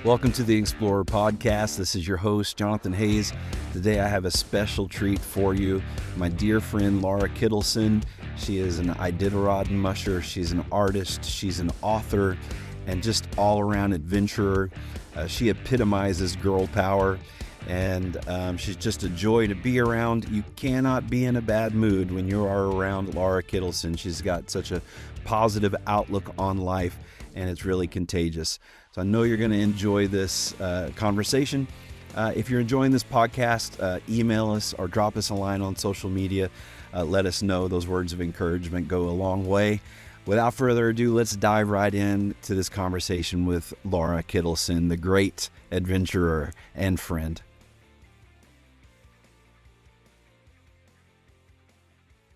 Welcome to the Explorer Podcast. This is your host, Jonathan Hayes. Today I have a special treat for you. My dear friend, Lara Kittleson. She is an Iditarod musher. She's an artist. She's an author and just all-around adventurer. She epitomizes girl power, and she's just a joy to be around. You cannot be in a bad mood when you are around Lara Kittleson. She's got such a positive outlook on life, and it's really contagious. So I know you're going to enjoy this conversation. If you're enjoying this podcast, email us or drop us a line on social media. Let us know. Those words of encouragement go a long way. Without further ado, let's dive right into this conversation with Lara Kittleson, the great adventurer and friend.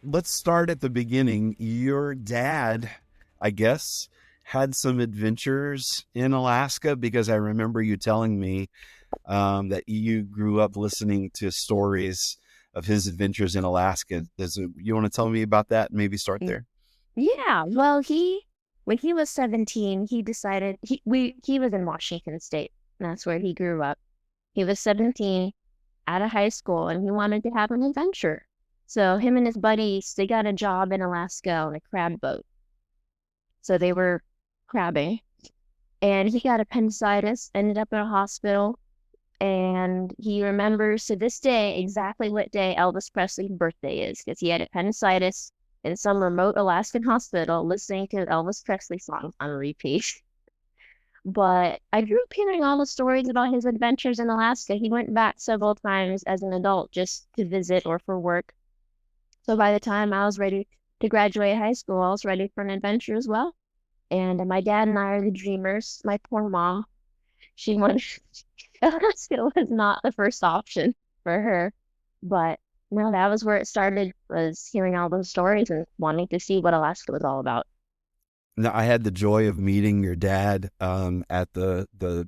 Let's start at the beginning. Your dad, I guess, had some adventures in Alaska, because I remember you telling me that you grew up listening to stories of his adventures in Alaska. You want to tell me about that and maybe start there? Yeah, well, when he was 17, he decided, he was in Washington State. That's where he grew up. He was 17, out of high school, and he wanted to have an adventure. So him and his buddies, they got a job in Alaska on a crab boat. So they were crabbing, and he got appendicitis, ended up in a hospital, and he remembers to this day exactly what day Elvis Presley's birthday is, because he had appendicitis in some remote Alaskan hospital listening to Elvis Presley songs on repeat. But I grew up hearing all the stories about his adventures in Alaska. He went back several times as an adult just to visit or for work. So by the time I was ready to graduate high school, I was ready for an adventure as well. And my dad and I are the dreamers. My poor mom, she wanted, Alaska was not the first option for her. But no, that was where it started, was hearing all those stories and wanting to see what Alaska was all about. Now, I had the joy of meeting your dad at the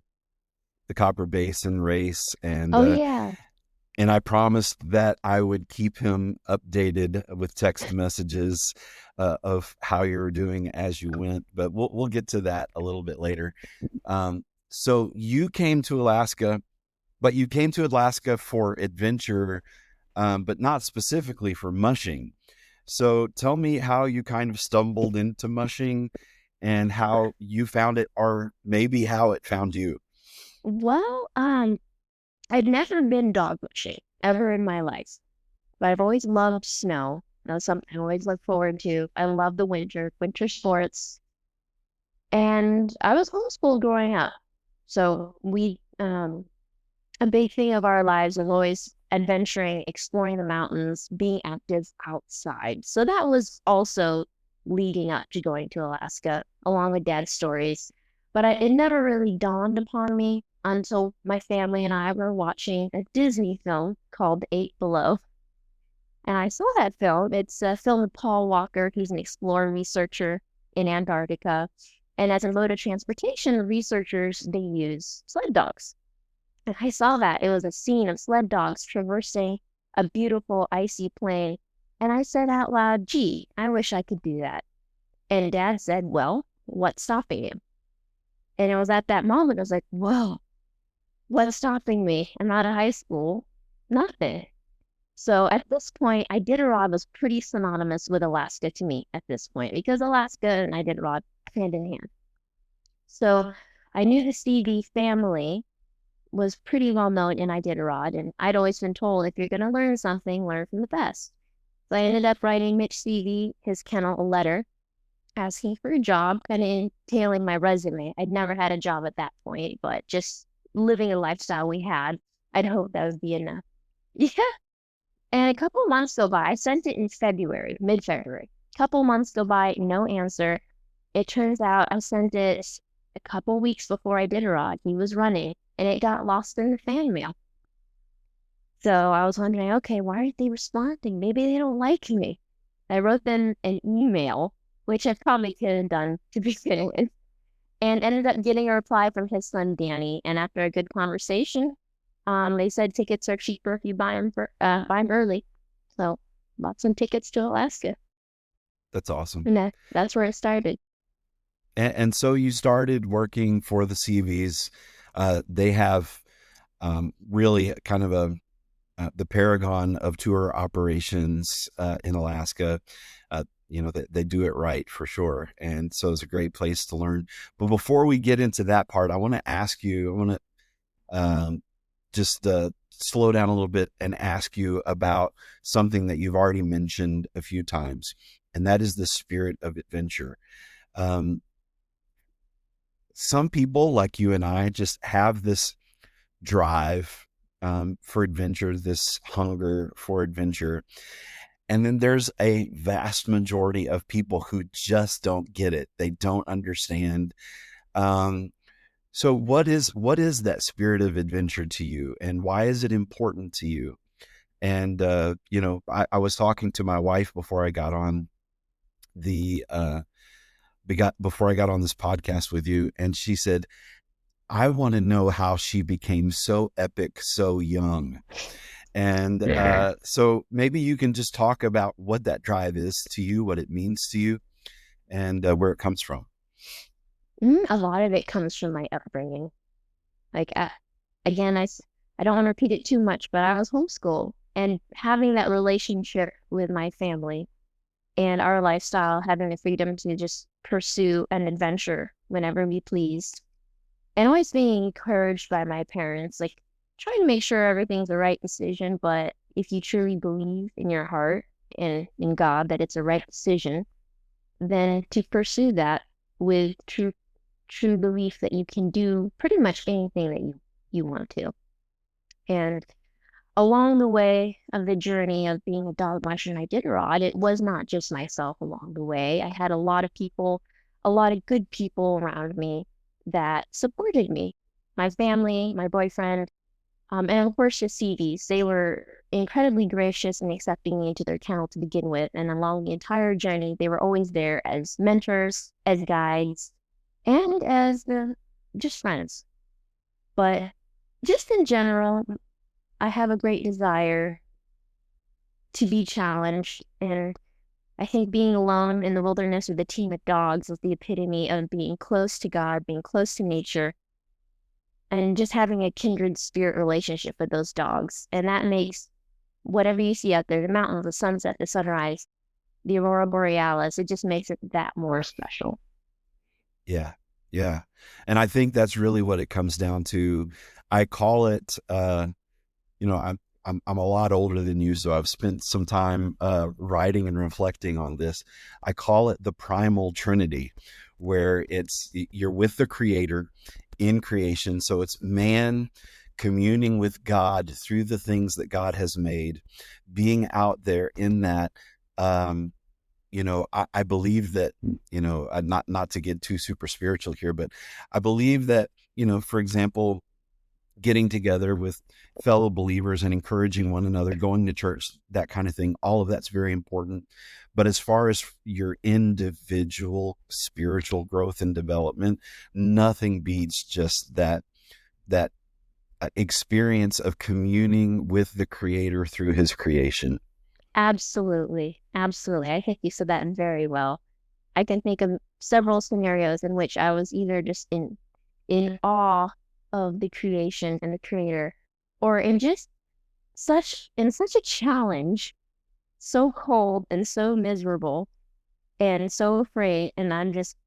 Copper Basin race, and Yeah. and I promised that I would keep him updated with text messages of how you were doing as you went. But we'll get to that a little bit later. So you came to Alaska, but you came to Alaska for adventure, but not specifically for mushing. So tell me how you kind of stumbled into mushing and how you found it, or maybe how it found you. Well, I'd never been dog mushing ever in my life, but I've always loved snow. That's something I always look forward to. I love the winter sports. And I was homeschooled growing up. So a big thing of our lives was always adventuring, exploring the mountains, being active outside. So that was also leading up to going to Alaska, along with Dad's stories. But it never really dawned upon me until my family and I were watching a Disney film called Eight Below. And I saw that film. It's a film with Paul Walker. He's an explorer researcher in Antarctica. And as a mode of transportation, researchers, they use sled dogs. And I saw that. It was a scene of sled dogs traversing a beautiful icy plain. And I said out loud, gee, I wish I could do that. And Dad said, well, what's stopping you? And it was at that moment, I was like, whoa, what's stopping me? I'm out of high school. Nothing. So at this point, Iditarod was pretty synonymous with Alaska to me at this point, because Alaska and Iditarod hand in hand. So I knew the CV family was pretty well known in Iditarod, and I'd always been told, if you're going to learn something, learn from the best. So I ended up writing Mitch CV, his kennel, a letter asking for a job, kind of entailing my resume. I'd never had a job at that point, but just living a lifestyle we had, I'd hoped that would be enough. Yeah. And a couple months go by. I sent it in February, mid-February. A couple months go by, no answer. It turns out I sent it a couple weeks before Iditarod. He was running, and it got lost in the fan mail. So I was wondering, okay, why aren't they responding? Maybe they don't like me. I wrote them an email, which I probably could have done to begin with, and ended up getting a reply from his son, Danny. And after a good conversation, they said tickets are cheaper if you buy them early. So bought some tickets to Alaska. That's awesome. And that's where it started. And so you started working for the CVs. They have really kind of the paragon of tour operations in Alaska. They do it right for sure. And so it's a great place to learn. But before we get into that part, I want to ask you, I want to just slow down a little bit and ask you about something that you've already mentioned a few times, and that is the spirit of adventure. Some people like you and I just have this drive for adventure, this hunger for adventure. And then there's a vast majority of people who just don't get it. They don't understand. So what is that spirit of adventure to you, and why is it important to you? And I was talking to my wife before I got on before I got on this podcast with you, and she said, I want to know how she became so epic so young. And so maybe you can just talk about what that drive is to you, what it means to you, and where it comes from. A lot of it comes from my upbringing. Like, again, I don't want to repeat it too much, but I was homeschooled, and having that relationship with my family and our lifestyle, having the freedom to just pursue an adventure whenever we pleased, and always being encouraged by my parents, like trying to make sure everything's the right decision. But if you truly believe in your heart and in God that it's a right decision, then to pursue that with true belief that you can do pretty much anything that you want to. And along the way of the journey of being a dog musher and Iditarod, it was not just myself along the way. I had a lot of people, a lot of good people around me that supported me. My family, my boyfriend, and of course the CDs. They were incredibly gracious in accepting me into their kennel to begin with. And along the entire journey, they were always there as mentors, as guides, and as just friends. But just in general, I have a great desire to be challenged, and I think being alone in the wilderness with a team of dogs is the epitome of being close to God, being close to nature, and just having a kindred spirit relationship with those dogs. And that makes whatever you see out there, the mountains, the sunset, the sunrise, the aurora borealis, it just makes it that more special. Yeah. Yeah. And I think that's really what it comes down to. I call it, I'm a lot older than you, so I've spent some time writing and reflecting on this. I call it the primal trinity, where you're with the creator in creation. So it's man communing with God through the things that God has made, being out there in that. I believe that, not to get too super spiritual here, but I believe that, for example, getting together with fellow believers and encouraging one another, going to church, that kind of thing, all of that's very important. But as far as your individual spiritual growth and development, nothing beats just that experience of communing with the creator through his creation. Absolutely. Absolutely. I think you said that very well. I can think of several scenarios in which I was either just in awe of the creation and the creator, or in just such a challenge, so cold and so miserable and so afraid, and I'm just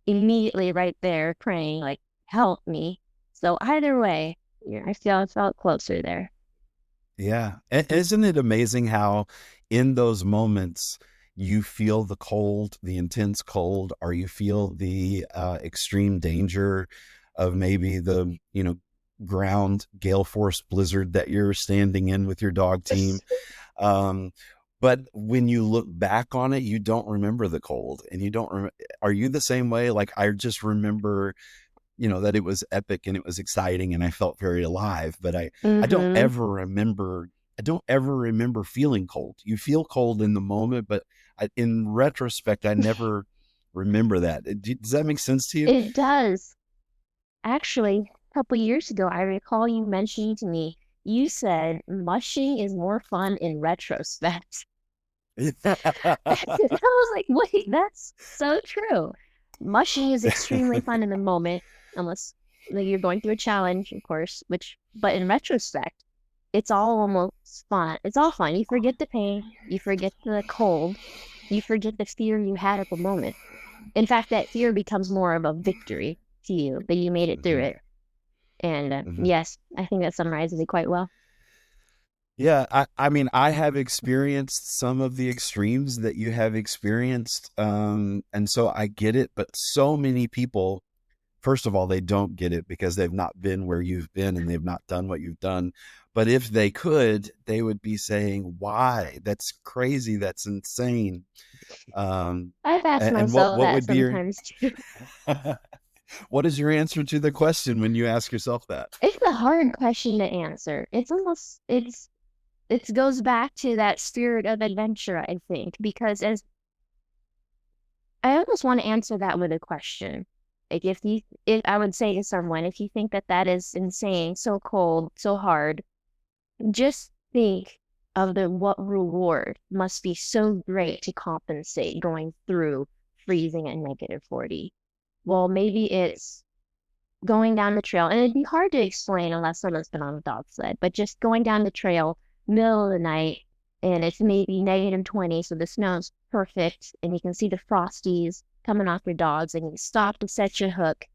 immediately right there praying, like, help me. So either way, I felt closer there. Yeah. Isn't it amazing how in those moments you feel the cold, the intense cold, or you feel the extreme danger of maybe the, ground gale force blizzard that you're standing in with your dog team. But when you look back on it, you don't remember the cold, and you don't are you the same way? Like, I just remember, that it was epic and it was exciting and I felt very alive, but I don't ever remember feeling cold. You feel cold in the moment, but in retrospect, I never remember that. Does that make sense to you? It does. Actually, a couple years ago, I recall you mentioning to me, you said mushing is more fun in retrospect. I was like, wait, that's so true. Mushing is extremely fun in the moment, unless like you're going through a challenge, of course, but in retrospect, it's all almost fun. It's all fun. You forget the pain, you forget the cold, you forget the fear you had at the moment. In fact, that fear becomes more of a victory to you that you made it through Hmm. it. And Hmm. yes, I think that summarizes it quite well. Yeah, I mean, I have experienced some of the extremes that you have experienced, and so I get it. But so many people, first of all, they don't get it because they've not been where you've been and they've not done what you've done. But if they could, they would be saying, "Why? That's crazy. That's insane." Um, I've asked and myself what that would be your sometimes too. what is your answer to the question when you ask yourself that? It's a hard question to answer. It's almost it goes back to that spirit of adventure, I think, because as I almost want to answer that with a question. Like if I would say to someone, if you think that that is insane, so cold, so hard, just think of the what reward must be so great to compensate going through freezing at -40. Well, maybe it's going down the trail, and it'd be hard to explain unless someone's been on a dog sled, but just going down the trail, middle of the night, and it's maybe -20, so the snow's perfect, and you can see the frosties coming off your dogs, and you stop to set your hook,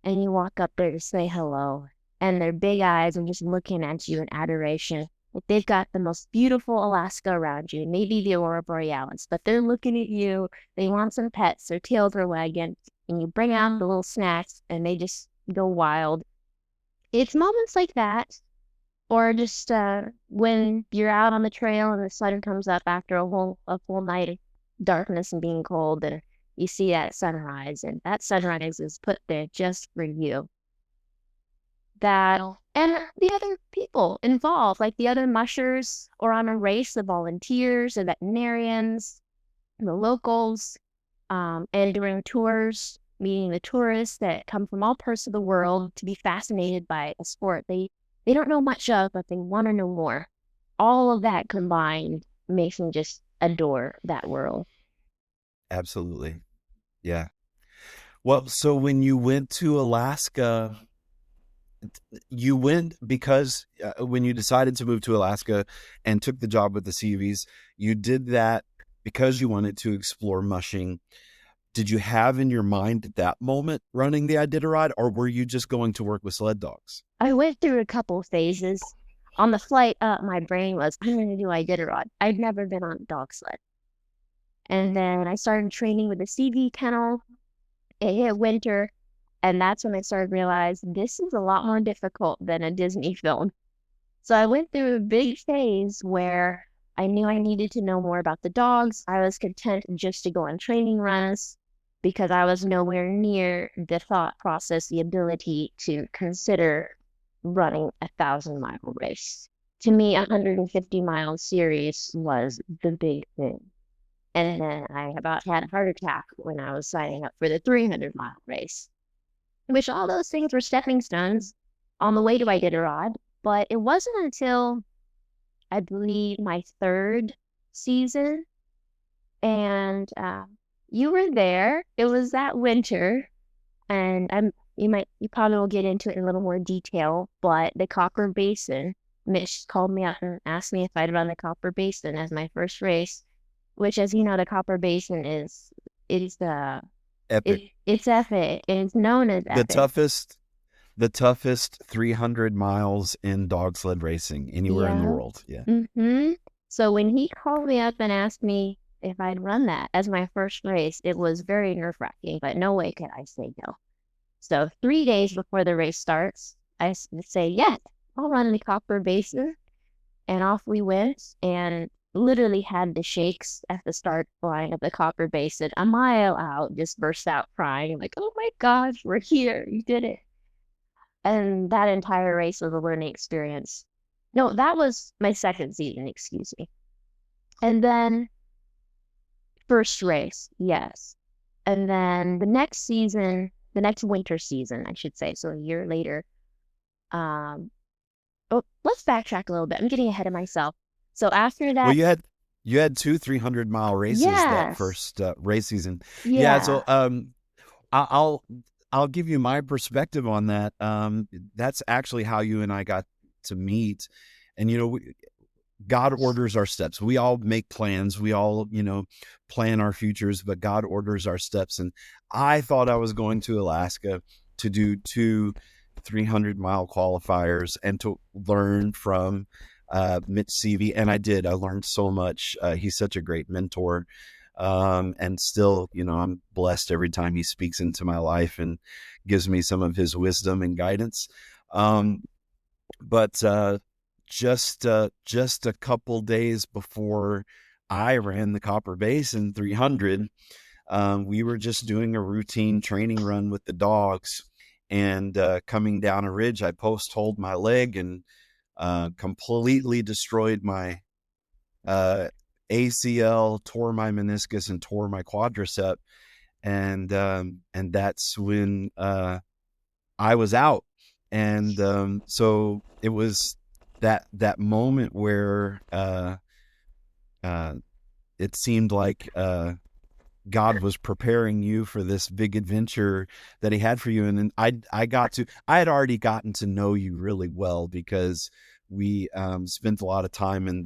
and you walk up there to say hello, and their big eyes are just looking at you in adoration. Like they've got the most beautiful Alaska around you, maybe the Aurora Borealis, but they're looking at you. They want some pets, their tails are wagging, and you bring out the little snacks, and they just go wild. It's moments like that, or just when you're out on the trail and the sun comes up after a full night of darkness and being cold, and you see that sunrise, and that sunrise is put there just for you. That and the other people involved, like the other mushers, or on a race, the volunteers, the veterinarians, the locals, and during tours, meeting the tourists that come from all parts of the world to be fascinated by a sport they don't know much of, but they want to know more. All of that combined makes me just adore that world. Absolutely. Yeah. Well, so when you went to Alaska, you went because when you decided to move to Alaska and took the job with the CVs, you did that because you wanted to explore mushing. Did you have in your mind at that moment running the Iditarod, or were you just going to work with sled dogs? I went through a couple phases. On the flight up, my brain was, I'm going to do Iditarod. I'd never been on a dog sled. And then I started training with the CV kennel. It hit winter, and that's when I started to realize this is a lot more difficult than a Disney film. So I went through a big phase where I knew I needed to know more about the dogs. I was content just to go on training runs because I was nowhere near the thought process, the ability to consider running 1,000-mile race. To me, 150-mile series was the big thing. And then I about had a heart attack when I was signing up for the 300-mile race, which all those things were stepping stones on the way to Iditarod. But it wasn't until I believe my third season, and you were there. It was that winter, and you probably will get into it in a little more detail. But the Copper Basin, Mitch called me up and asked me if I'd run the Copper Basin as my first race, which, as you know, the Copper Basin is Epic. it's epic, and it's known as The epic. toughest, the toughest 300 miles in dog sled racing anywhere in the Yeah. world. Yeah. So when he called me up and asked me if I'd run that as my first race, it was very nerve-wracking, but no way could I say no. So 3 days before the race starts, I say, yes, I'll run the Copper Basin. And off we went, and literally had the shakes at the start line of the Copper Basin. A mile out, just burst out crying, like, oh my gosh, we're here. You did it. And that entire race was a learning experience. No, that was my second season, excuse me. And then first race, yes. And then the next season, the next winter season, I should say, so a year later. Um, oh, let's backtrack a little bit. I'm getting ahead of myself. So after Well, that, you had two 300-mile races that yes, first race season. Yeah. yeah. So I- I'll I'll give you my perspective on that. That's actually how you and I got to meet. And, God orders our steps. We all make plans. We all, plan our futures, but God orders our steps. And I thought I was going to Alaska to do 2 300-mile qualifiers and to learn from Mitch Seavey. And I did. I learned so much. He's such a great mentor. And still, I'm blessed every time he speaks into my life and gives me some of his wisdom and guidance. But just a couple days before I ran the Copper Basin 300, we were just doing a routine training run with the dogs, and coming down a ridge, I post-holed my leg and completely destroyed my ACL, tore my meniscus, and tore my quadricep, and that's when I was out. And so it was that moment where it seemed like God was preparing you for this big adventure that he had for you. And then I had already gotten to know you really well, because we spent a lot of time in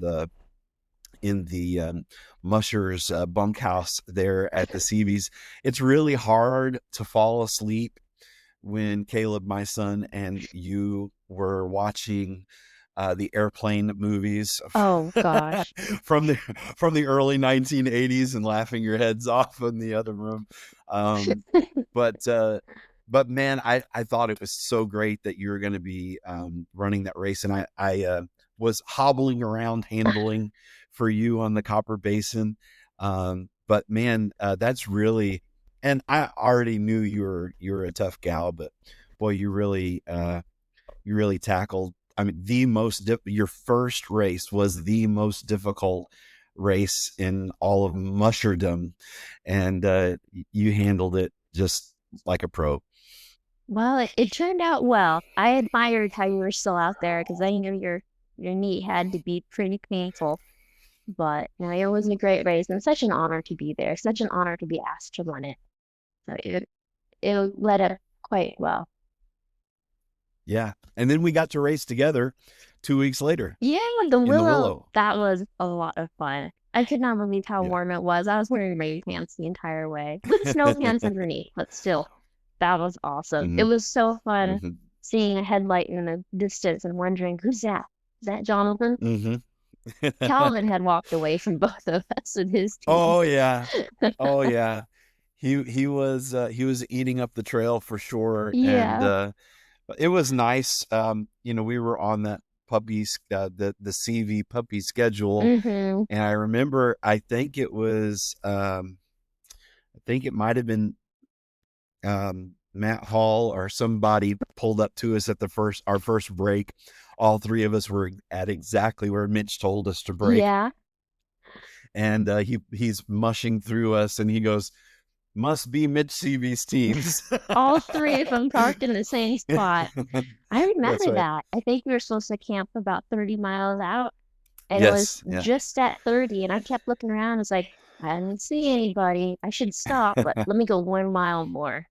the Musher's bunkhouse there at the Seavies. It's really hard to fall asleep when Caleb, my son, and you were watching the airplane movies. Oh gosh. from the early 1980s, and laughing your heads off in the other room. But man, I thought it was so great that you were going to be running that race, and I was hobbling around handling for you on the Copper Basin. But man, that's really, and I already knew you were a tough gal, but boy, you really tackled. I mean, your first race was the most difficult race in all of musherdom, and you handled it just like a pro. Well, it turned out well. I admired how you were still out there, because I knew your knee had to be pretty painful. But it was a great race, and such an honor to be there. Such an honor to be asked to run it. So it led up quite well. Yeah. And then we got to race together 2 weeks later. Yeah, the Willow. That was a lot of fun. I could not believe how warm it was. I was wearing rain pants the entire way with snow pants underneath, but still, that was awesome. Mm-hmm. It was so fun seeing a headlight in the distance and wondering, who's that? Is that Jonathan? Mm-hmm. Calvin had walked away from both of us and his team. Oh yeah. Oh yeah. He was eating up the trail for sure. Yeah. And it was nice. We were on that puppies, the CV puppy schedule. Mm-hmm. And I remember, I think it might have been Matt Hall or somebody pulled up to us at our first break. All three of us were at exactly where Mitch told us to break. Yeah. And he's mushing through us, and he goes, "Must be Mitch Seavey's teams." All three of them parked in the same spot. I remember that. I think we were supposed to camp about 30 miles out, and it was just at 30, and I kept looking around. I was like, I didn't see anybody. I should stop, but let me go 1 mile more.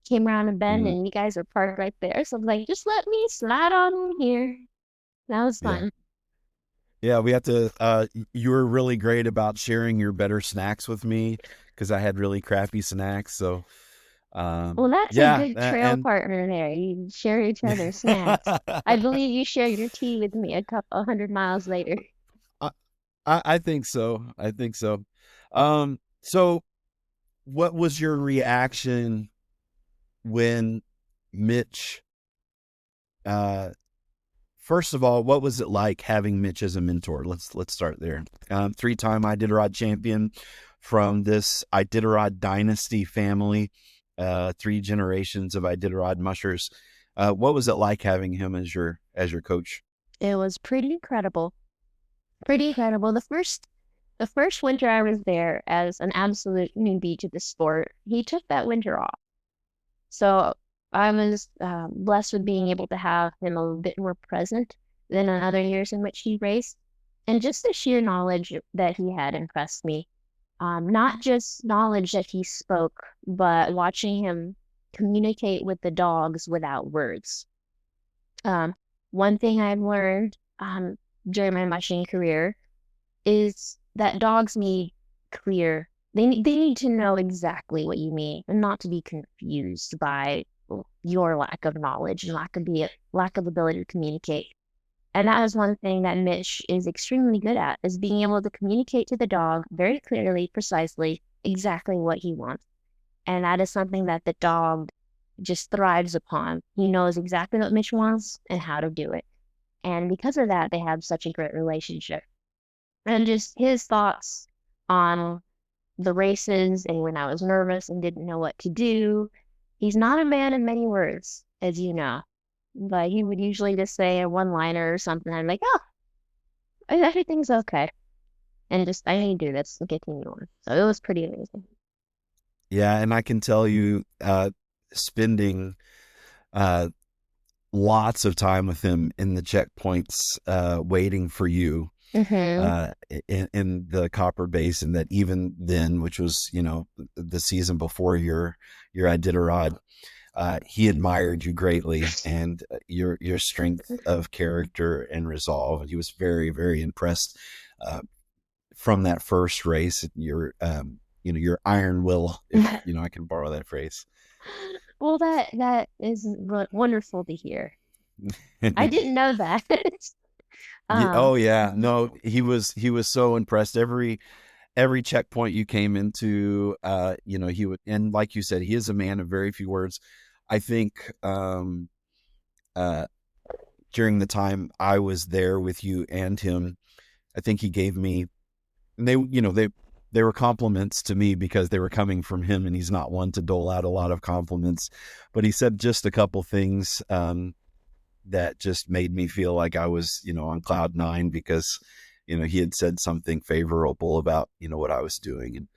Came around a bend, and you guys were parked right there. So I'm like, just let me slide on in here. That was fun. Yeah, we have to. You were really great about sharing your better snacks with me, because I had really crappy snacks. So, well, that's a good trail partner there. You share each other's snacks. I believe you share your tea with me 100 miles later. I think so. So what was your reaction when Mitch, first of all, what was it like having Mitch as a mentor? Let's start there. 3-time Iditarod champion from this Iditarod dynasty family, 3 generations of Iditarod mushers. What was it like having him as your coach? It was pretty incredible. The first winter I was there as an absolute newbie to the sport, he took that winter off. So I was blessed with being able to have him a little bit more present than in other years in which he raced. And just the sheer knowledge that he had impressed me. Not just knowledge that he spoke, but watching him communicate with the dogs without words. One thing I've learned during my mushing career is that dogs need clear, they need to know exactly what you mean and not to be confused by your lack of knowledge and lack of ability to communicate. And that is one thing that Mitch is extremely good at, is being able to communicate to the dog very clearly, precisely, exactly what he wants. And that is something that the dog just thrives upon. He knows exactly what Mitch wants and how to do it. And because of that, they have such a great relationship. And just his thoughts on the races and when I was nervous and didn't know what to do. He's not a man of many words, as you know, but he would usually just say a one-liner or something. I'm like, oh, everything's okay. And just, I need to do this and continue on. So it was pretty amazing. Yeah, and I can tell you, spending lots of time with him in the checkpoints, waiting for you in the Copper Basin, that even then, which was, the season before your Iditarod, he admired you greatly, and your strength of character and resolve. And he was very, very impressed from that first race. Your your iron will, if I can borrow that phrase. Well, that is wonderful to hear. I didn't know that. Oh yeah, no, he was so impressed. Every checkpoint you came into, he would, and like you said, he is a man of very few words. I think during the time I was there with you and him, I think he gave me, and they were compliments to me because they were coming from him, and he's not one to dole out a lot of compliments, but he said just a couple things that just made me feel like I was, on cloud nine, because, he had said something favorable about, what I was doing. And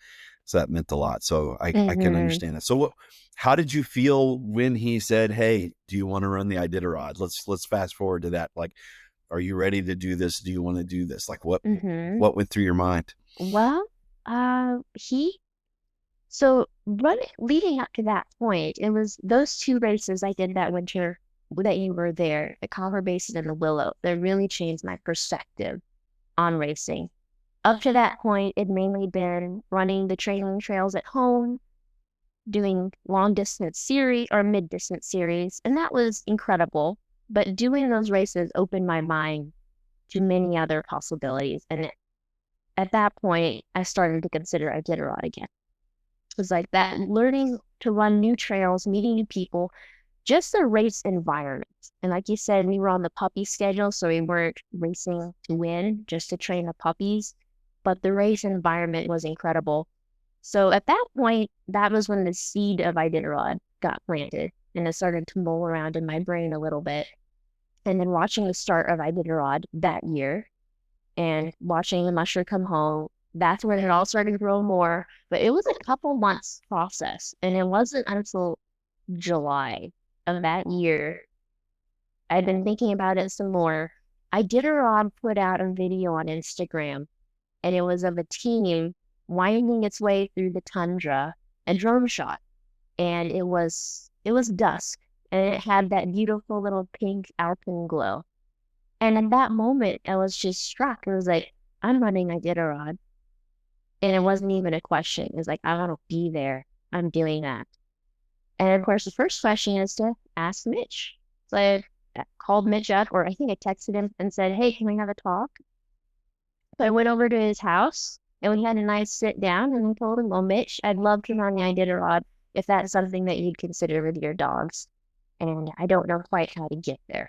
so that meant a lot. So I can understand that. So how did you feel when he said, hey, do you want to run the Iditarod? Let's fast forward to that. Like, are you ready to do this? Do you want to do this? Like what went through your mind? Well, so leading up to that point, it was those two races I did that winter that you were there, the Copper Basin and the Willow, that really changed my perspective on racing. Up to that point, it'd mainly been running the training trails at home, doing long distance series or mid distance series, and that was incredible. But doing those races opened my mind to many other possibilities. And at that point, I started to consider Iditarod again. It was like that, learning to run new trails, meeting new people, just the race environment. And like you said, we were on the puppy schedule, so we weren't racing to win, just to train the puppies. But the race environment was incredible. So at that point, that was when the seed of Iditarod got planted, and it started to mull around in my brain a little bit. And then watching the start of Iditarod that year and watching the Musher come home, that's when it all started to grow more. But it was a couple months process, and it wasn't until July of that year, I'd been thinking about it some more. Iditarod put out a video on Instagram, and it was of a team winding its way through the tundra, a drone shot. And it was dusk, and it had that beautiful little pink alpine glow. And in that moment, I was just struck. It was like, I'm running Iditarod. And it wasn't even a question. It was like, I want to be there. I'm doing that. And of course, the first question is to ask Mitch. So I called Mitch up, or I think I texted him and said, hey, can we have a talk? So I went over to his house, and we had a nice sit down, and I told him, well, Mitch, I'd love to run the Iditarod if that's something that you'd consider with your dogs. And I don't know quite how to get there.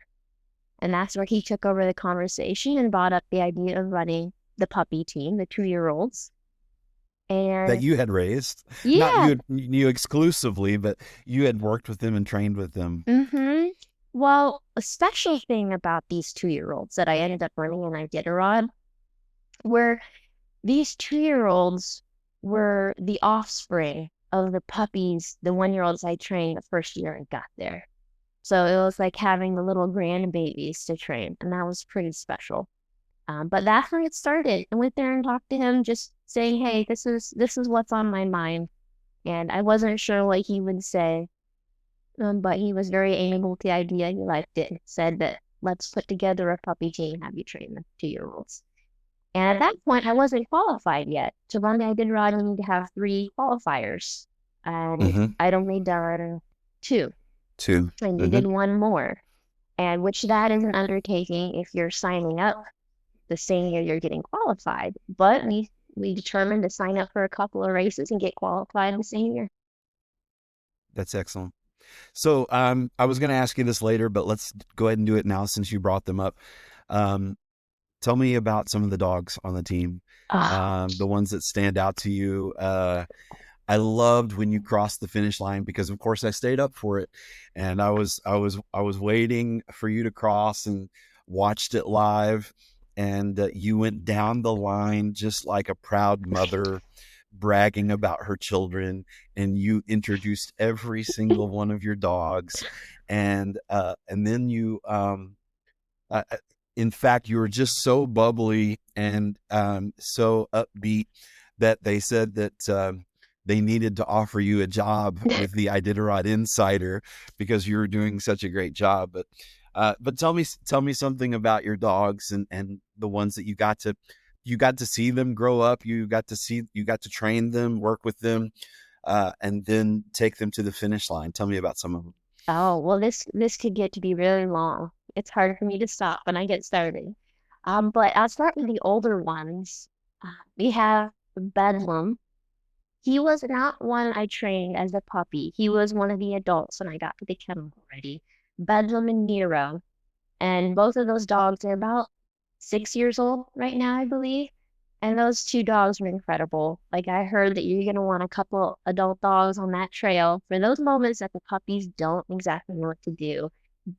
And that's where he took over the conversation and brought up the idea of running the puppy team, the 2-year-olds. And that you had raised, yeah, not you exclusively, but you had worked with them and trained with them. Well, a special thing about these 2-year-olds that I ended up running in Iditarod were these 2-year-olds were the offspring of the puppies, the 1-year-olds I trained the first year I got there. So it was like having the little grandbabies to train, and that was pretty special. But that's when it started. I went there and talked to him, just saying, hey, this is what's on my mind. And I wasn't sure what he would say. But he was very amiable to the idea. He liked it. Said that let's put together a puppy team, have you train the 2-year-olds. And at that point, I wasn't qualified yet. To run the Iditarod, I need to have 3 qualifiers. And Mm-hmm. I'd only done 2. Two. I Mm-hmm. needed 1 more. And which that is an undertaking if you're signing up the same year you're getting qualified. But we determined to sign up for a couple of races and get qualified the same year. That's excellent. So I was going to ask you this later, but let's go ahead and do it now since you brought them up. Um, Tell me about some of the dogs on the team, Oh, the ones that stand out to you. I loved when you crossed the finish line because, of course, I stayed up for it, and I was waiting for you to cross and watched it live, and you went down the line just like a proud mother, bragging about her children, and you introduced every single one of your dogs, and then you uh, in fact, you were just so bubbly and so upbeat that they said that they needed to offer you a job with the Iditarod Insider because you were doing such a great job. But tell me something about your dogs and the ones that you got to see them grow up. You got to train them, work with them, and then take them to the finish line. Tell me about some of them. oh, well, this could get to be really long. It's hard for me to stop when I get started. But I'll start with the older ones. We have Bedlam. He was not one I trained as a puppy. He was one of the adults when I got to the kennel already. Bedlam and Nero. And both of those dogs are about 6 years old right now, I believe. And those 2 dogs were incredible. Like, I heard that you're going to want a couple adult dogs on that trail for those moments that the puppies don't exactly know what to do.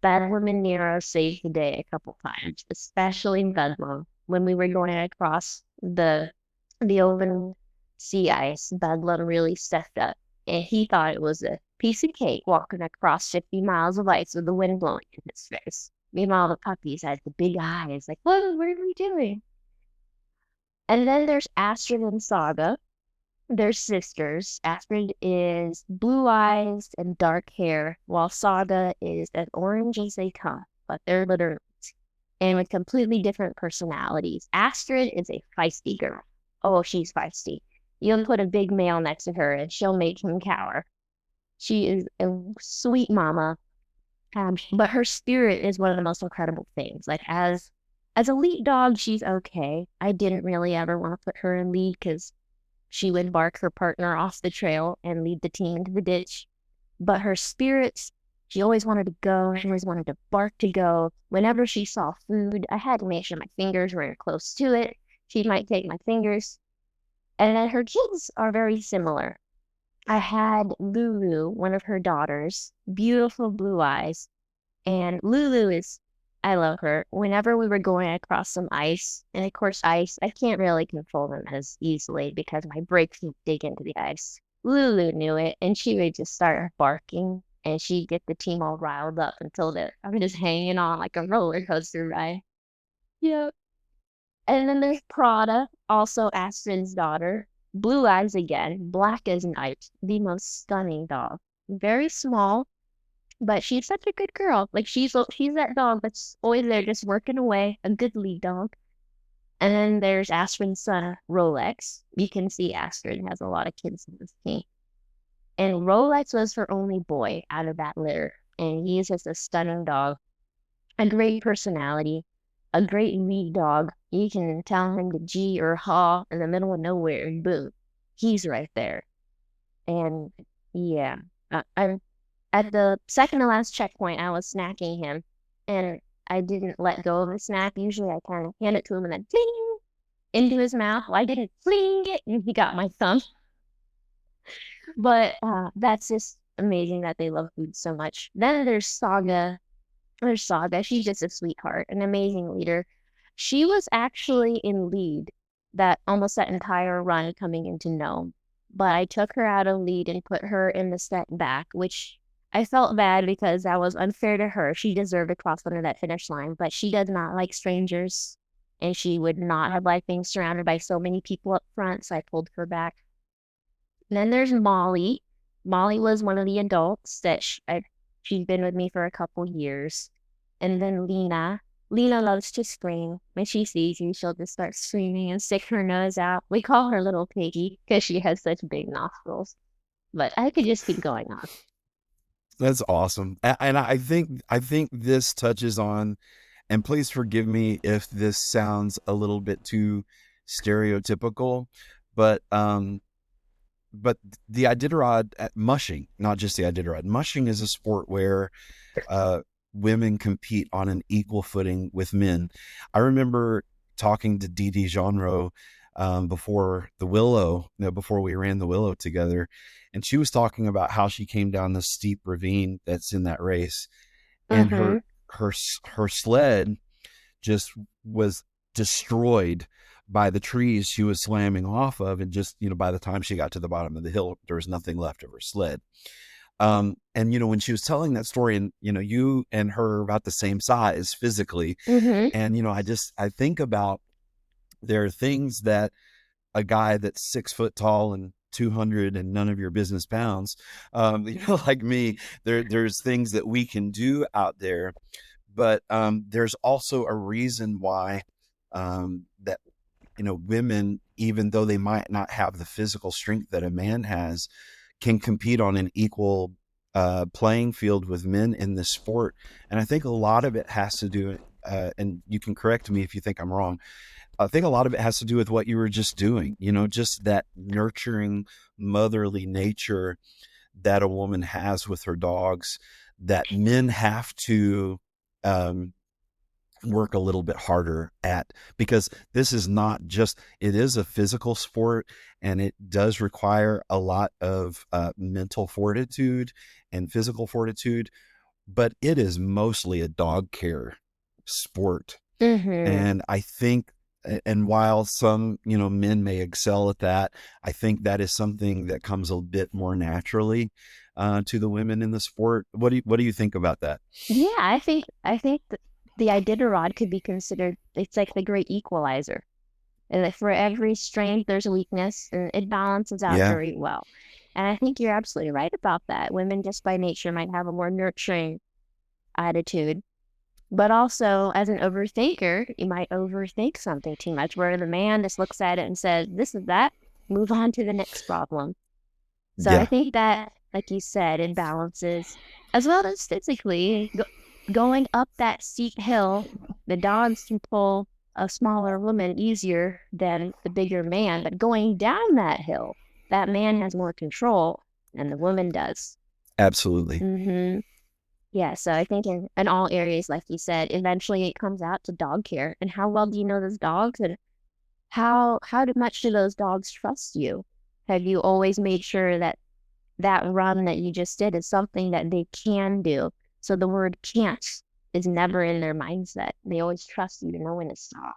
Bedlam and Nero saved the day a couple times, especially Bedlam when we were going across the open sea ice. Bedlam really stepped up, and he thought it was a piece of cake walking across 50 miles of ice with the wind blowing in his face. Meanwhile, the puppies had the big eyes, like, what are we doing? And then there's Astrid and Saga. They're sisters. Astrid is blue eyes and dark hair, while Saga is as orange as they come, but they're literally and with completely different personalities. Astrid is a feisty girl. Oh, she's feisty. You'll put a big male next to her and she'll make him cower. She is a sweet mama, but her spirit is one of the most incredible things. Like, as a lead dog, she's okay. I didn't really ever want to put her in lead because she would bark her partner off the trail and lead the team into the ditch. But her spirits, she always wanted to go. She always wanted to bark to go. Whenever she saw food, I had to make sure my fingers were close to it. She might take my fingers. And then her kids are very similar. I had Lulu, one of her daughters, beautiful blue eyes. And Lulu is, I love her. Whenever we were going across some ice, and of course, ice, I can't really control them as easily because my brakes would dig into the ice. Lulu knew it, and she would just start barking, and she'd get the team all riled up until I'm just hanging on like a roller coaster ride. Yep. And then there's Prada, also Astrid's daughter. Blue eyes again, black as night, the most stunning dog. Very small, but she's such a good girl. Like, she's that dog that's always there just working away, a good lead dog. And then there's Astrid's son, Rolex. You can see Astrid has a lot of kids in this team. And Rolex was her only boy out of that litter. And he is just a stunning dog. A great personality. A great lead dog. You can tell him to G or haw in the middle of nowhere, and boom, he's right there. And yeah, I'm at the second to last checkpoint. I was snacking him, and I didn't let go of the snack. Usually, I kind of hand it to him and then fling into his mouth. Well, I didn't fling it, and he got my thumb. But that's just amazing that they love food so much. Then there's Saga. There's Saga. She's just a sweetheart, an amazing leader. She was actually in lead that entire run coming into Nome. But I took her out of lead and put her in the set back, which I felt bad because that was unfair to her. She deserved to cross under that finish line, but she does not like strangers, and she would not have liked being surrounded by so many people up front, so I pulled her back. And then there's Molly. Molly was one of the adults that She's been with me for a couple years. And then Lena. Lena loves to scream. When she sees you, she'll just start screaming and stick her nose out. We call her Little Piggy because she has such big nostrils. But I could just keep going on. That's awesome. And I think this touches on, and please forgive me if this sounds a little bit too stereotypical, but but the Iditarod mushing, not just the Iditarod, mushing is a sport where uh, women compete on an equal footing with men. I remember talking to Dee Dee Genre before the Willow, before we ran the Willow together, and she was talking about how she came down the steep ravine that's in that race, and Mm-hmm. her sled just was destroyed by the trees she was slamming off of, and just by the time she got to the bottom of the hill, there was nothing left of her sled. And when she was telling that story, and you and her are about the same size physically, Mm-hmm. and I think about, there are things that a guy that's 6 foot tall and 200 and none of your business pounds, like me, there's things that we can do out there, but there's also a reason why that women, even though they might not have the physical strength that a man has, can compete on an equal playing field with men in this sport. And I think a lot of it has to do, and you can correct me if you think I'm wrong, I think a lot of it has to do with what you were just doing, just that nurturing motherly nature that a woman has with her dogs, that men have to um, work a little bit harder at, because this is not just, it is a physical sport, and it does require a lot of mental fortitude and physical fortitude, but it is mostly a dog care sport. Mm-hmm. And I think, and while some men may excel at that, I think that is something that comes a bit more naturally to the women in the sport. What do you think about that? Yeah, I think the Iditarod could be considered, it's like the great equalizer. And that for every strength there's a weakness, and it balances out Yeah, very well. And I think you're absolutely right about that. Women just by nature might have a more nurturing attitude. But also, as an overthinker, you might overthink something too much, where the man just looks at it and says, this is that, move on to the next problem. So I yeah, think that, like you said, it balances, as well as physically going up that steep hill. The dogs can pull a smaller woman easier than the bigger man, but going down that hill, that man has more control than the woman does. absolutely. Mm-hmm. Yeah, so I think in all areas, like you said, eventually it comes out to dog care and how well do you know those dogs, and much do those dogs trust you? Have you always made sure that that run that you just did is something that they can do? So the word can't is never in their mindset. They always trust you to know when to stop.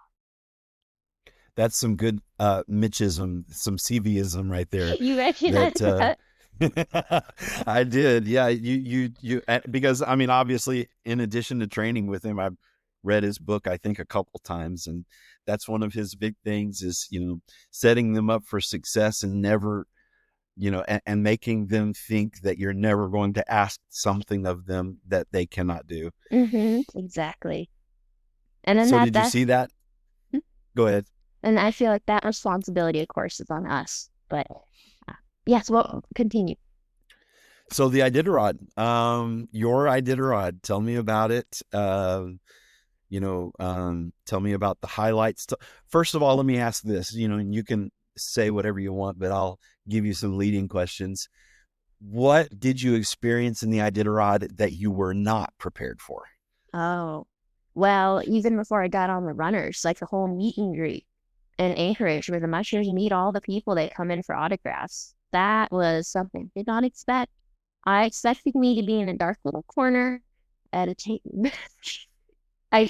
That's some good Mitchism, some CVism right there. You recognize That that? I did. Yeah, you because I mean, obviously, in addition to training with him, I've read his book, I think, a couple times, and that's one of his big things is setting them up for success, and never and making them think that you're never going to ask something of them that they cannot do. Mm-hmm, exactly. And then So that did you that see that? Go ahead. and I feel like that responsibility, of course, is on us. But yes, well, continue. So the Iditarod, your Iditarod, tell me about it. Tell me about the highlights. First of all, let me ask this, and you can say whatever you want, but I'll give you some leading questions. What did you experience in the Iditarod that you were not prepared for? Oh, well, even before I got on the runners, like the whole meet and greet in Anchorage where the mushers meet all the people that come in for autographs. That was something I did not expect. I expected me to be in a dark little corner at a table. A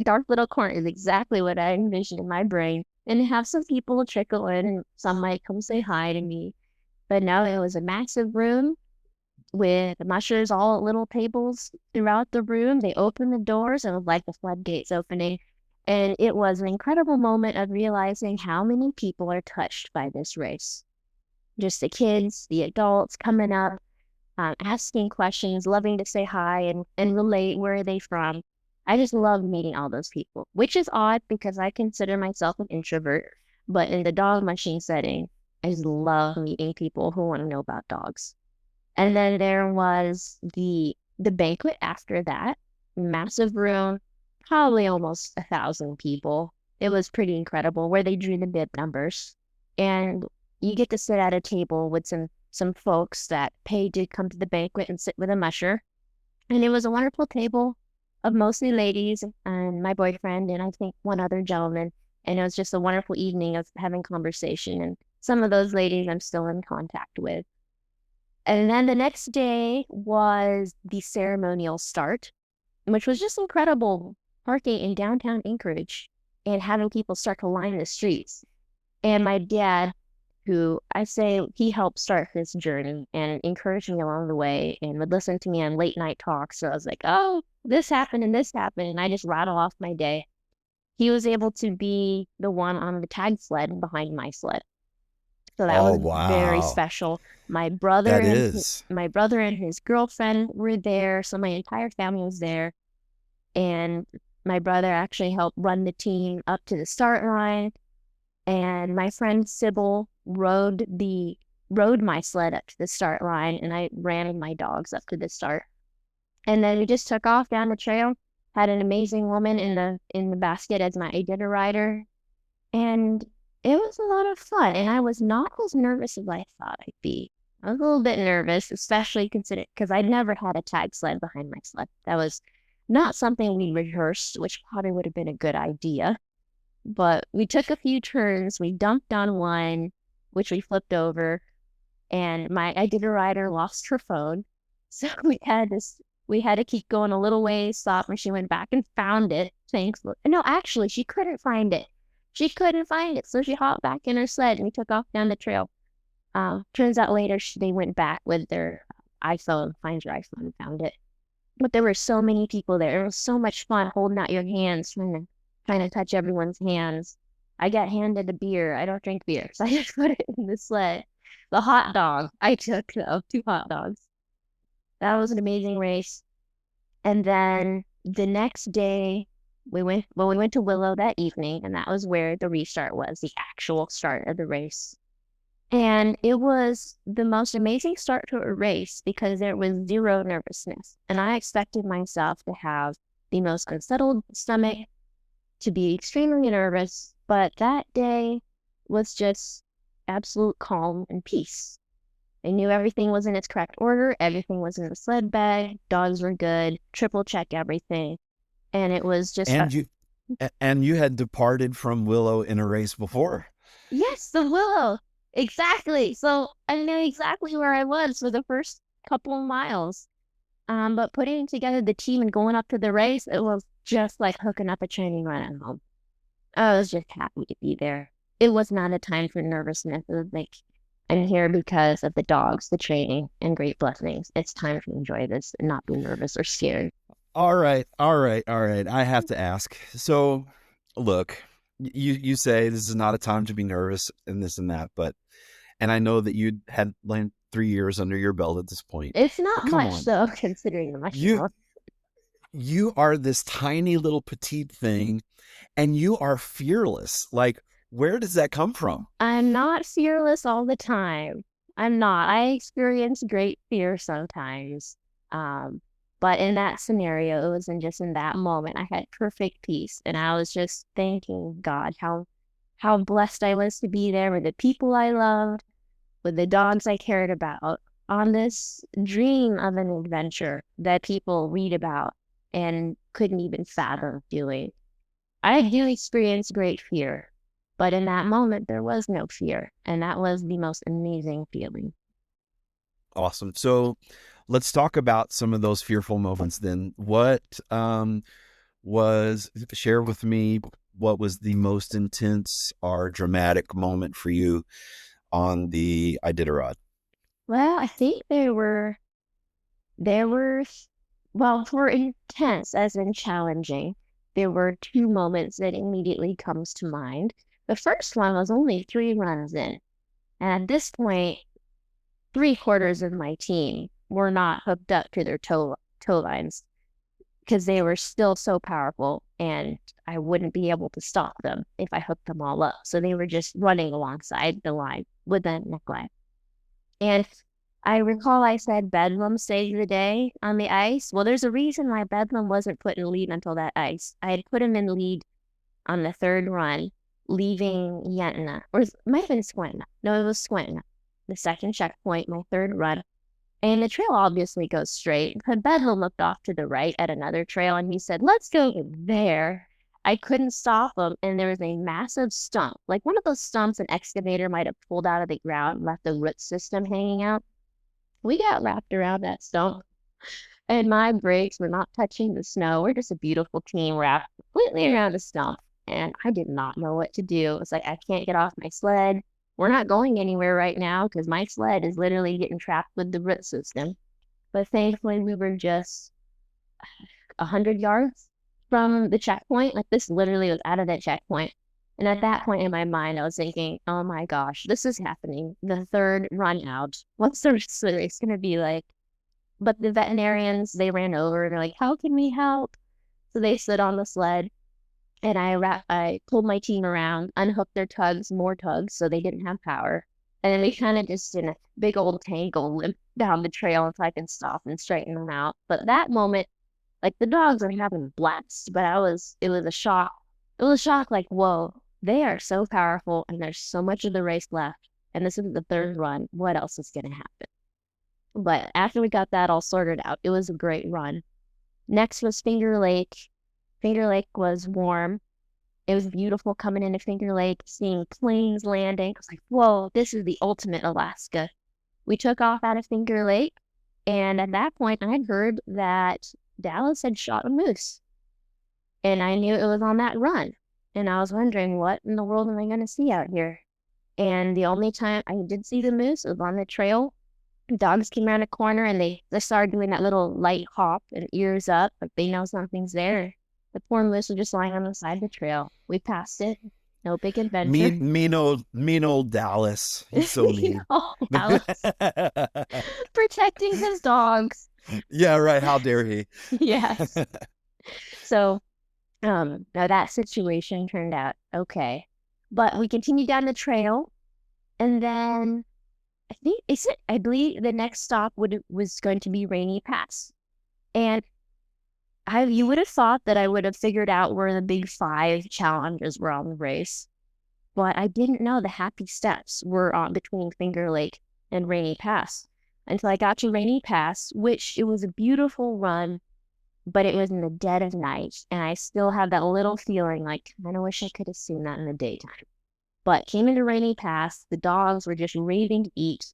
dark little corner is exactly what I envisioned in my brain. And have some people trickle in, and some might come say hi to me. But no, it was a massive room with mushers all at little tables throughout the room. They opened the doors and it was like the floodgates opening. And it was an incredible moment of realizing how many people are touched by this race. Just the kids, the adults coming up. asking questions, loving to say hi and relate where are they from. I just love meeting all those people, which is odd because I consider myself an introvert. But in the dog mushing setting, I just love meeting people who want to know about dogs. And then there was the banquet after that, massive room, probably almost 1,000 people. It was pretty incredible where they drew the bib numbers. And you get to sit at a table with some folks that paid to come to the banquet and sit with a musher. And it was a wonderful table of mostly ladies and my boyfriend and I think one other gentleman. And it was just a wonderful evening of having conversation. And some of those ladies I'm still in contact with. And then the next day was the ceremonial start, which was just incredible parking in downtown Anchorage and having people start to line the streets. And my dad, who I say he helped start this journey and encouraged me along the way and would listen to me on late night talks. So I was like, oh, this happened and this happened. And I just rattle off my day. He was able to be the one on the tag sled behind my sled. So that Oh, was very wow. special. My brother That and is. my brother and his girlfriend were there, so my entire family was there. And my brother actually helped run the team up to the start line. And my friend Sybil rode my sled up to the start line, and I ran with my dogs up to the start. And then we just took off down the trail. Had an amazing woman in the basket as my Iditarod, and it was a lot of fun. And I was not as nervous as I thought I'd be. I was a little bit nervous, especially considering because I'd never had a tag sled behind my sled. That was not something we rehearsed, which probably would have been a good idea. But we took a few turns. We dumped on one, which we flipped over, and my Iditarod lost her phone. So we had to keep going a little ways, stop, and she went back and found it. Thanks. No, actually, she couldn't find it. She couldn't find it, so she hopped back in her sled and we took off down the trail. Turns out later they went back with their iPhone, find your iPhone, and found it. But there were so many people there. It was so much fun holding out your hands, trying to touch everyone's hands. I got handed a beer. I don't drink beer, so I just put it in the sled. The hot dog I took, though, 2 hot dogs. That was an amazing race. And then the next day, we went to Willow that evening, and that was where the restart was, the actual start of the race. And it was the most amazing start to a race because there was zero nervousness. And I expected myself to have the most unsettled stomach, to be extremely nervous, but that day was just absolute calm and peace. I knew everything was in its correct order, everything was in the sled bag, dogs were good, triple check everything. And it was just And you had departed from Willow in a race before. yes, the Willow. Exactly. So I knew exactly where I was for the first couple of miles. But putting together the team and going up to the race, it was just like hooking up a training run at home. I was just happy to be there. It was not a time for nervousness. It was like, I'm here because of the dogs, the training, and great blessings. It's time to enjoy this and not be nervous or scared. All right, all right, all right. I have to ask. So, look, you say this is not a time to be nervous and this and that, but and I know that you had like 3 years under your belt at this point. It's But not come much, on, though, considering the you mushroom. you are this tiny little petite thing, and you are fearless. Like, where does that come from? I'm not fearless all the time. I'm not. I experience great fear sometimes. Um, but in that scenario, it wasn't just in that moment. I had perfect peace, and I was just thanking God how blessed I was to be there with the people I loved, with the dogs I cared about, on this dream of an adventure that people read about and couldn't even fathom doing. I do experience great fear, but in that moment, there was no fear. And that was the most amazing feeling. Awesome. So, let's talk about some of those fearful moments. Then, what was share with me? What was the most intense or dramatic moment for you on the Iditarod? Well, I think there were, well, for intense as in challenging, there were two moments that immediately comes to mind. The first one was only 3 runs in. And at this point, 3/4 of my team were not hooked up to their toe lines because they were still so powerful, and I wouldn't be able to stop them if I hooked them all up. So they were just running alongside the line with the neckline. And I recall I said Bedlam saved the day on the ice. Well, there's a reason why Bedlam wasn't put in lead until that ice. I had put him in lead on the third run, leaving Yentna, or it might have been Squintna. No, it was Squintna. The second checkpoint, my third run. And the trail obviously goes straight, but Bedlam looked off to the right at another trail, and he said, let's go there. I couldn't stop him, and there was a massive stump, like one of those stumps an excavator might have pulled out of the ground and left the root system hanging out. We got wrapped around that stump, and my brakes were not touching the snow. We're just a beautiful team wrapped completely around the stump, and I did not know what to do. It's like, I can't get off my sled. We're not going anywhere right now because my sled is literally getting trapped with the root system. But thankfully, we were just 100 yards from the checkpoint. Like, this literally was out of that checkpoint. And at that point in my mind, I was thinking, oh my gosh, this is happening. The third run out. What's the rest of the race going to be like? But the veterinarians, they ran over and they're like, how can we help? So they stood on the sled, and I pulled my team around, unhooked their tugs, more tugs, so they didn't have power. And then we kind of just in a big old tangle limped down the trail until I can stop and straighten them out. But that moment, like, the dogs are having a blast, but it was a shock. It was a shock, like, whoa, they are so powerful, and there's so much of the race left, and this is the third run. What else is going to happen? But after we got that all sorted out, it was a great run. Next was Finger Lake. Finger Lake was warm. It was beautiful coming into Finger Lake, seeing planes landing. I was like, whoa, this is the ultimate Alaska. We took off out of Finger Lake, and at that point, I'd heard that Dallas had shot a moose. And I knew it was on that run. And I was wondering, what in the world am I going to see out here? And the only time I did see the moose was on the trail. Dogs came around a corner, and they started doing that little light hop and ears up, like they know something's there. The poor moose was just lying on the side of the trail. We passed it. No big adventure. Mean old Dallas. He's so mean. Dallas. Protecting his dogs. Yeah, right. How dare he? Yes. So, now that situation turned out okay. But we continued down the trail, and then I believe the next stop was going to be Rainy Pass. And you would have thought that I would have figured out where the big 5 challenges were on the race, but I didn't know the happy steps were on between Finger Lake and Rainy Pass until I got to Rainy Pass, which it was a beautiful run, but it was in the dead of night, and I still have that little feeling like, I kind of wish I could have seen that in the daytime. But came into Rainy Pass, the dogs were just raving to eat,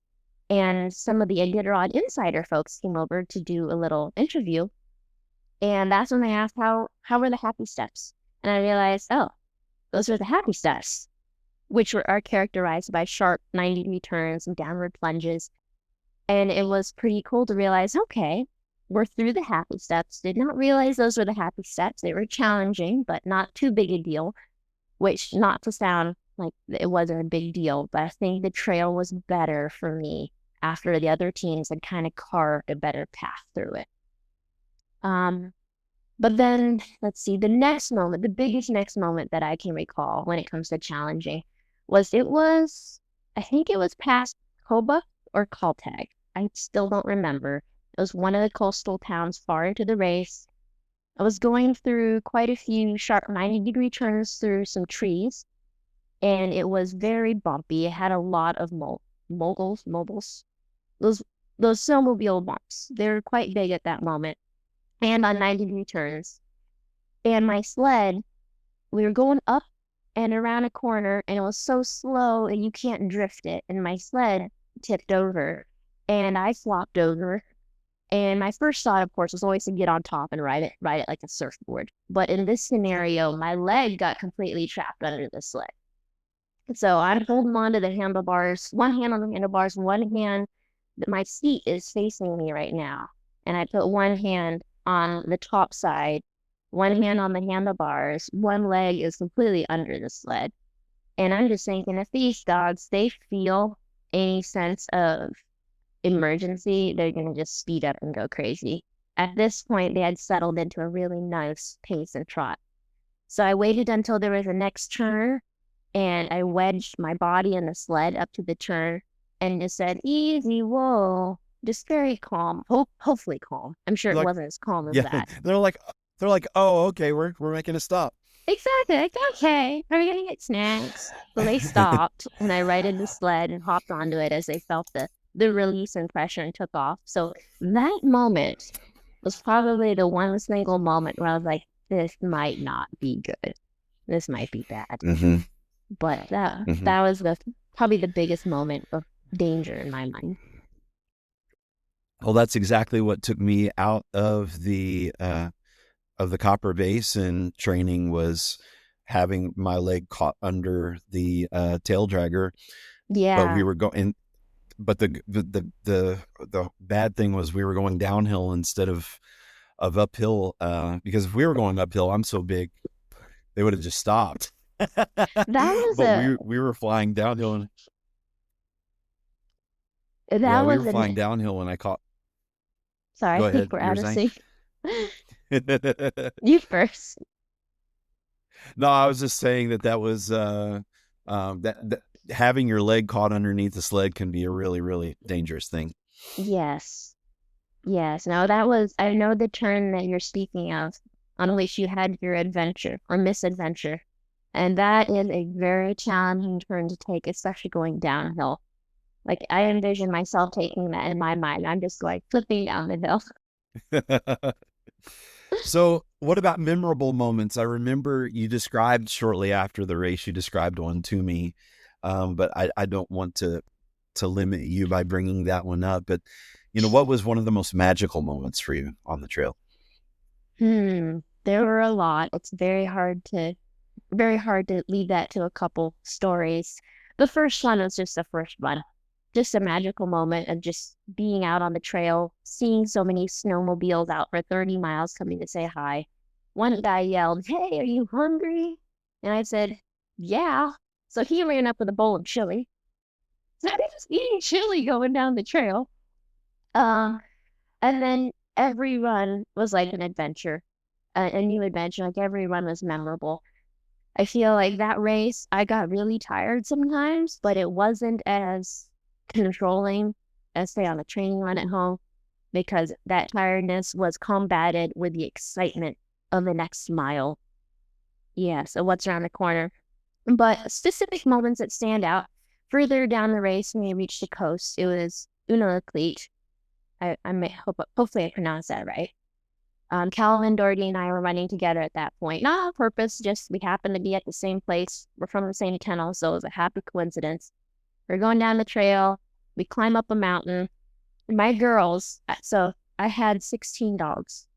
and some of the Iditarod insider folks came over to do a little interview. And that's when they asked, how were the happy steps? And I realized, oh, those are the happy steps, which are characterized by sharp 90-degree turns and downward plunges. And it was pretty cool to realize, okay, we're through the happy steps. Did not realize those were the happy steps. They were challenging, but not too big a deal, which, not to sound like it wasn't a big deal, but I think the trail was better for me after the other teams had kind of carved a better path through it. But then, let's see, the next moment, the biggest next moment that I can recall when it comes to challenging I think it was past Kobuk or Kaltag. I still don't remember. It was one of the coastal towns far into the race. I was going through quite a few sharp 90-degree turns through some trees, and it was very bumpy. It had a lot of moguls, those snowmobile bumps. They were quite big at that moment, and on 90-degree turns. And my sled, we were going up and around a corner, and it was so slow and you can't drift it. And my sled tipped over, and I flopped over. And my first thought, of course, was always to get on top and ride it like a surfboard. But in this scenario, my leg got completely trapped under the sled. So I'm holding on to the handlebars, one hand on the handlebars, one hand, my seat is facing me right now. And I put one hand on the top side, one hand on the handlebars, one leg is completely under the sled. And I'm just thinking, if these dogs, they feel any sense of emergency, they're going to just speed up and go crazy. At this point, they had settled into a really nice pace and trot. So I waited until there was a next turn, and I wedged my body in the sled up to the turn and just said, easy, whoa, just very calm, hopefully calm. I'm sure it Like, wasn't as calm as yeah, that. they're like, oh, okay, we're making a stop. Exactly. Like, okay, are we gonna get snacks? So they stopped, and I righted the sled and hopped onto it as they felt the release and pressure and took off. So that moment was probably the one single moment where I was like, this might not be good. This might be bad. Mm-hmm. But that Mm-hmm. that was probably the biggest moment of danger in my mind. Well, that's exactly what took me out of the copper basin training, was having my leg caught under the tail dragger. But we Yeah. were going, but the bad thing was we were going downhill instead of uphill, because if we were going uphill, I'm so big, they would have just stopped. That was But a we were flying downhill, and yeah, that we was were an flying downhill and I caught. sorry, I Go think ahead, we're you were out of saying. sync. You first. No, I was just saying that was that having your leg caught underneath the sled can be a really, really dangerous thing. Yes. Yes. No, that was, I know the turn that you're speaking of, on which you had your adventure or misadventure. And that is a very challenging turn to take, especially going downhill. Like, I envision myself taking that in my mind. I'm just like flipping down the hill. So, what about memorable moments? I remember you described shortly after the race, you described one to me, but I don't want to limit you by bringing that one up. But, what was one of the most magical moments for you on the trail? There were a lot. It's very hard to leave that to a couple stories. The first one was just the first one. Just a magical moment of just being out on the trail, seeing so many snowmobiles out for 30 miles coming to say hi. One guy yelled, "Hey, are you hungry?" And I said, "Yeah." So he ran up with a bowl of chili. So I was just eating chili going down the trail. Um, and then every run was like an adventure, a new adventure. Like every run was memorable. I feel like that race, I got really tired sometimes, but it wasn't as controlling as, say, on a training run at home, because that tiredness was combated with the excitement of the next mile. Yeah, so what's around the corner? But specific moments that stand out, further down the race when we reached the coast, it was Unalakleet. Hopefully I pronounced that right. Calvin, Doherty, and I were running together at that point. Not on purpose, just we happened to be at the same place. We're from the same kennel, so it was a happy coincidence. We're going down the trail. We climb up a mountain. My girls, so I had 16 dogs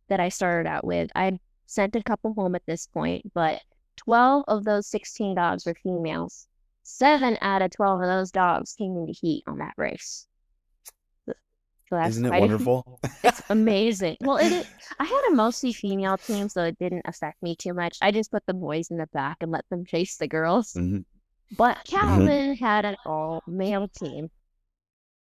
that I started out with. I sent a couple home at this point, but 12 of those 16 dogs were females. 7 out of 12 of those dogs came into heat on that race. So that's Isn't it quite wonderful? it's amazing. Well, I had a mostly female team, so it didn't affect me too much. I just put the boys in the back and let them chase the girls. Mm-hmm. But Mm-hmm. Calvin had an all male team.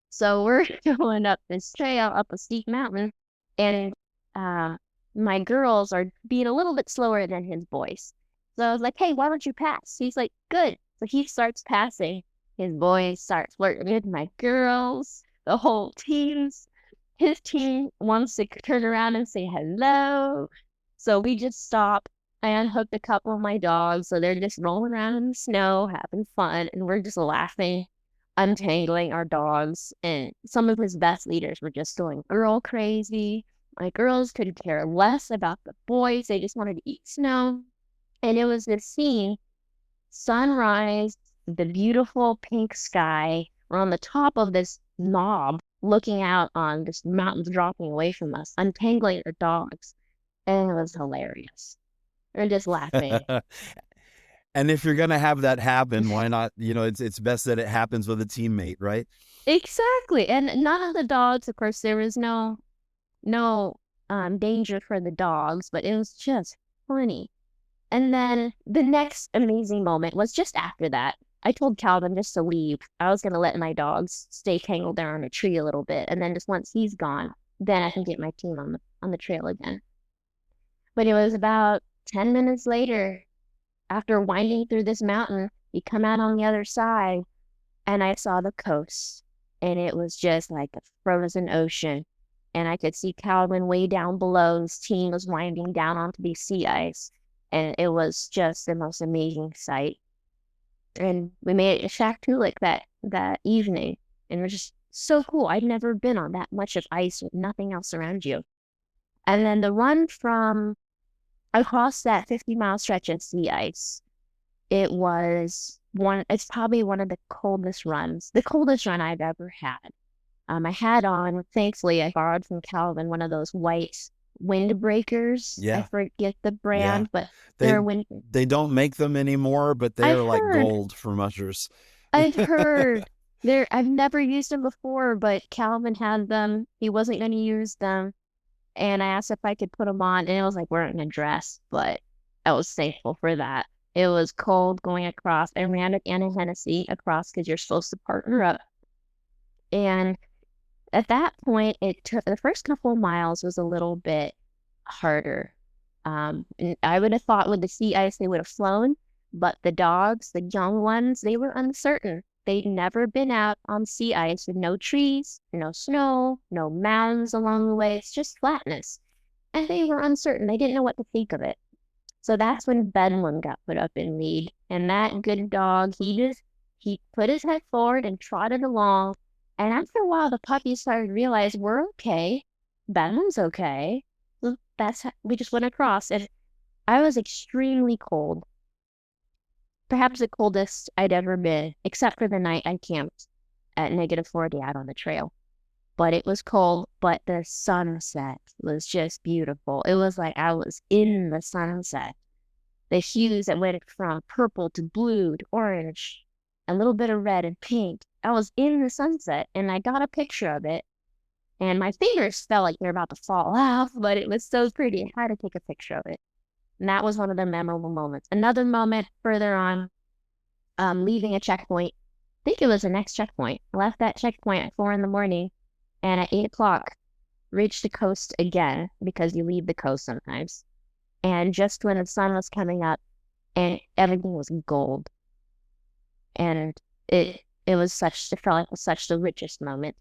So we're going up this trail, up a steep mountain, and my girls are being a little bit slower than his boys. So I was like, "Hey, why don't you pass?" He's like, "Good." So he starts passing. His boys start flirting with my girls. The whole his team wants to turn around and say hello. So we just stop. I unhooked a couple of my dogs, so they're just rolling around in the snow, having fun, and we're just laughing, untangling our dogs. And some of his best leaders were just going girl crazy. My girls could care less about the boys. They just wanted to eat snow. And it was this scene, sunrise, the beautiful pink sky. We're on the top of this knob looking out on this mountains dropping away from us, untangling our dogs. And it was hilarious. We're just laughing. And if you're gonna have that happen, why not? It's best that it happens with a teammate, right? Exactly. And none of the dogs, of course, there was no danger for the dogs, but it was just funny. And then the next amazing moment was just after that. I told Calvin just to leave. I was gonna let my dogs stay tangled there on a tree a little bit, and then just once he's gone, then I can get my team on the trail again. But it was about 10 minutes later, after winding through this mountain, we come out on the other side, and I saw the coast, and it was just like a frozen ocean. And I could see Calvin way down below. His team was winding down onto the sea ice, and it was just the most amazing sight. And we made it to Shaktoolik that evening, and it was just so cool. I'd never been on that much of ice with nothing else around you. And then the run from across that 50-mile stretch of sea ice, it's probably one of the coldest runs, the coldest run I've ever had. I had on, thankfully, I borrowed from Calvin one of those white windbreakers. Yeah. I forget the brand, but they don't make them anymore, but they are like gold for mushers. I've heard. I've never used them before, but Calvin had them. He wasn't going to use them. And I asked if I could put them on, and it was like wearing a dress, but I was thankful for that. It was cold going across. I ran with Anna Hennessy across because you're supposed to partner up. And at that point, the first couple of miles was a little bit harder. And I would have thought with the sea ice they would have flown, but the dogs, the young ones, they were uncertain. They'd never been out on sea ice with no trees, no snow, no mounds along the way. It's just flatness. And they were uncertain. They didn't know what to think of it. So that's when Bedlam got put up in lead. And that good dog, he put his head forward and trotted along. And after a while, the puppies started to realize we're okay. Bedlam's okay. We just went across. And I was extremely cold. Perhaps the coldest I'd ever been, except for the night I camped at -40 out on the trail. But it was cold, but the sunset was just beautiful. It was like I was in the sunset. The hues that went from purple to blue to orange, a little bit of red and pink. I was in the sunset, and I got a picture of it. And my fingers felt like they're about to fall off, but it was so pretty. I had to take a picture of it. And that was one of the memorable moments. Another moment further on, leaving a checkpoint. I think it was the next checkpoint. I left that checkpoint at 4 a.m. and at 8 o'clock, reached the coast again because you leave the coast sometimes. And just when the sun was coming up, and everything was gold. And it felt like it was such the richest moment.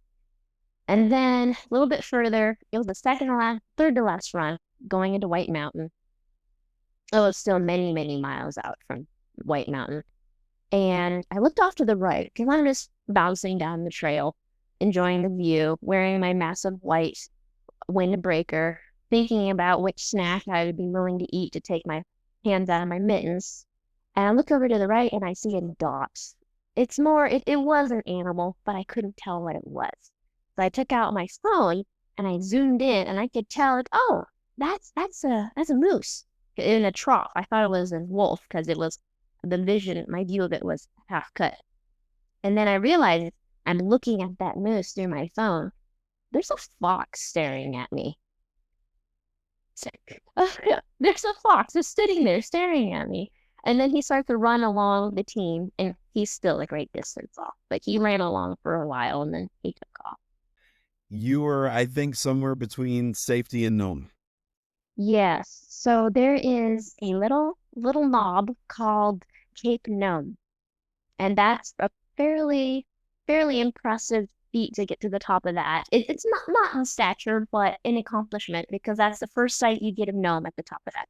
And then a little bit further, it was the third to last run going into White Mountain. It was still many, many miles out from White Mountain. And I looked off to the right because I'm just bouncing down the trail, enjoying the view, wearing my massive white windbreaker, thinking about which snack I would be willing to eat to take my hands out of my mittens. And I look over to the right and I see a dot. It was an animal, but I couldn't tell what it was. So I took out my phone and I zoomed in and I could tell, oh, that's a moose in a trough. I thought it was a wolf because it was my view of it was half cut. And then I realized I'm looking at that moose through my phone. There's a fox staring at me. There's a fox just sitting there staring at me. And then he starts to run along the team, and he's still a great distance off. But he ran along for a while, and then he took off. You were, I think, somewhere between Safety and Nome. Yes. So there is a little knob called Cape Nome. And that's a fairly impressive feat to get to the top of that. It's not in stature, but an accomplishment because that's the first sight you get of Nome at the top of that.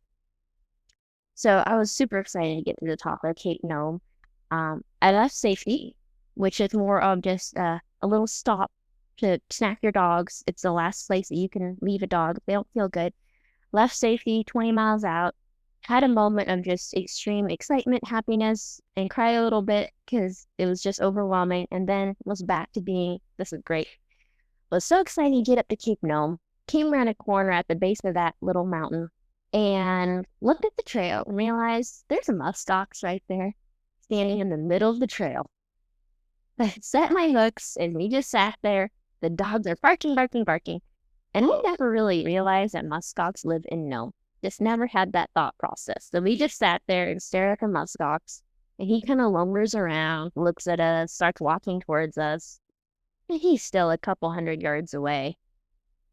So I was super excited to get to the top of Cape Nome. I left Safety, which is more of just a little stop to snack your dogs. It's the last place that you can leave a dog if they don't feel good. Left Safety 20 miles out. Had a moment of just extreme excitement, happiness, and cried a little bit because it was just overwhelming. And then was back to being, this is great. Was so excited to get up to Cape Nome. Came around a corner at the base of that little mountain and looked at the trail and realized there's a muskox right there standing in the middle of the trail. I set my hooks and we just sat there. The dogs are barking. And we never really realized that muskox live in Nome. Just never had that thought process. So we just sat there and stared at the muskox. And he kind of lumbers around, looks at us, starts walking towards us. And he's still a couple hundred yards away.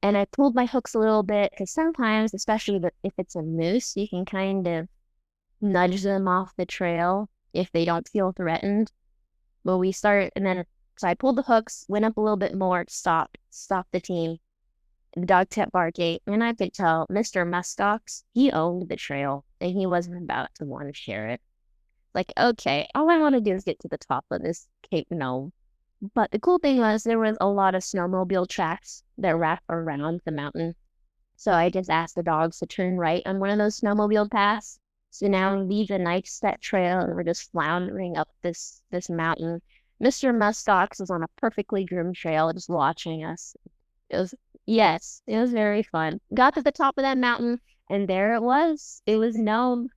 And I pulled my hooks a little bit because sometimes, especially if it's a moose, you can kind of nudge them off the trail if they don't feel threatened. But we start, and then so I pulled the hooks, went up a little bit more, stopped the team. The dog kept barking, and I could tell Mr. Muskox, he owned the trail, and he wasn't about to want to share it. Like, okay, all I want to do is get to the top of this Cape Nome. But the cool thing was there was a lot of snowmobile tracks that wrap around the mountain. So I just asked the dogs to turn right on one of those snowmobile paths. So now we leave the nice set trail and we're just floundering up this mountain. Mr. Muskox was on a perfectly groomed trail just watching us. It was it was very fun. Got to the top of that mountain and there it was. It was Nome.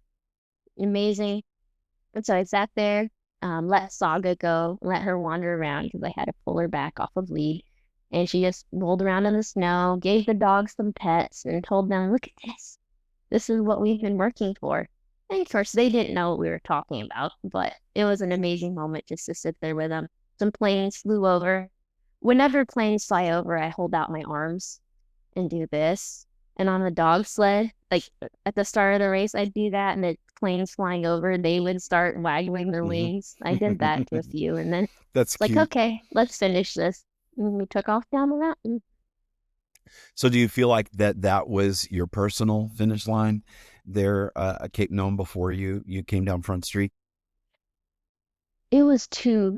Amazing. And so I sat there, let Saga go, let her wander around because I had to pull her back off of lead. And she just rolled around in the snow, gave the dogs some pets, and told them, look at this. This is what we've been working for. And of course, they didn't know what we were talking about, but it was an amazing moment just to sit there with them. Some planes flew over. Whenever planes fly over, I hold out my arms and do this. And on the dog sled, like at the start of the race, I'd do that, and the planes flying over, they would start waggling their wings. I did that to a few, and then That's it's like, cute. okay, let's finish this. And we took off down the mountain. So do you feel like that was your personal finish line there at Cape Nome before you came down Front Street? It was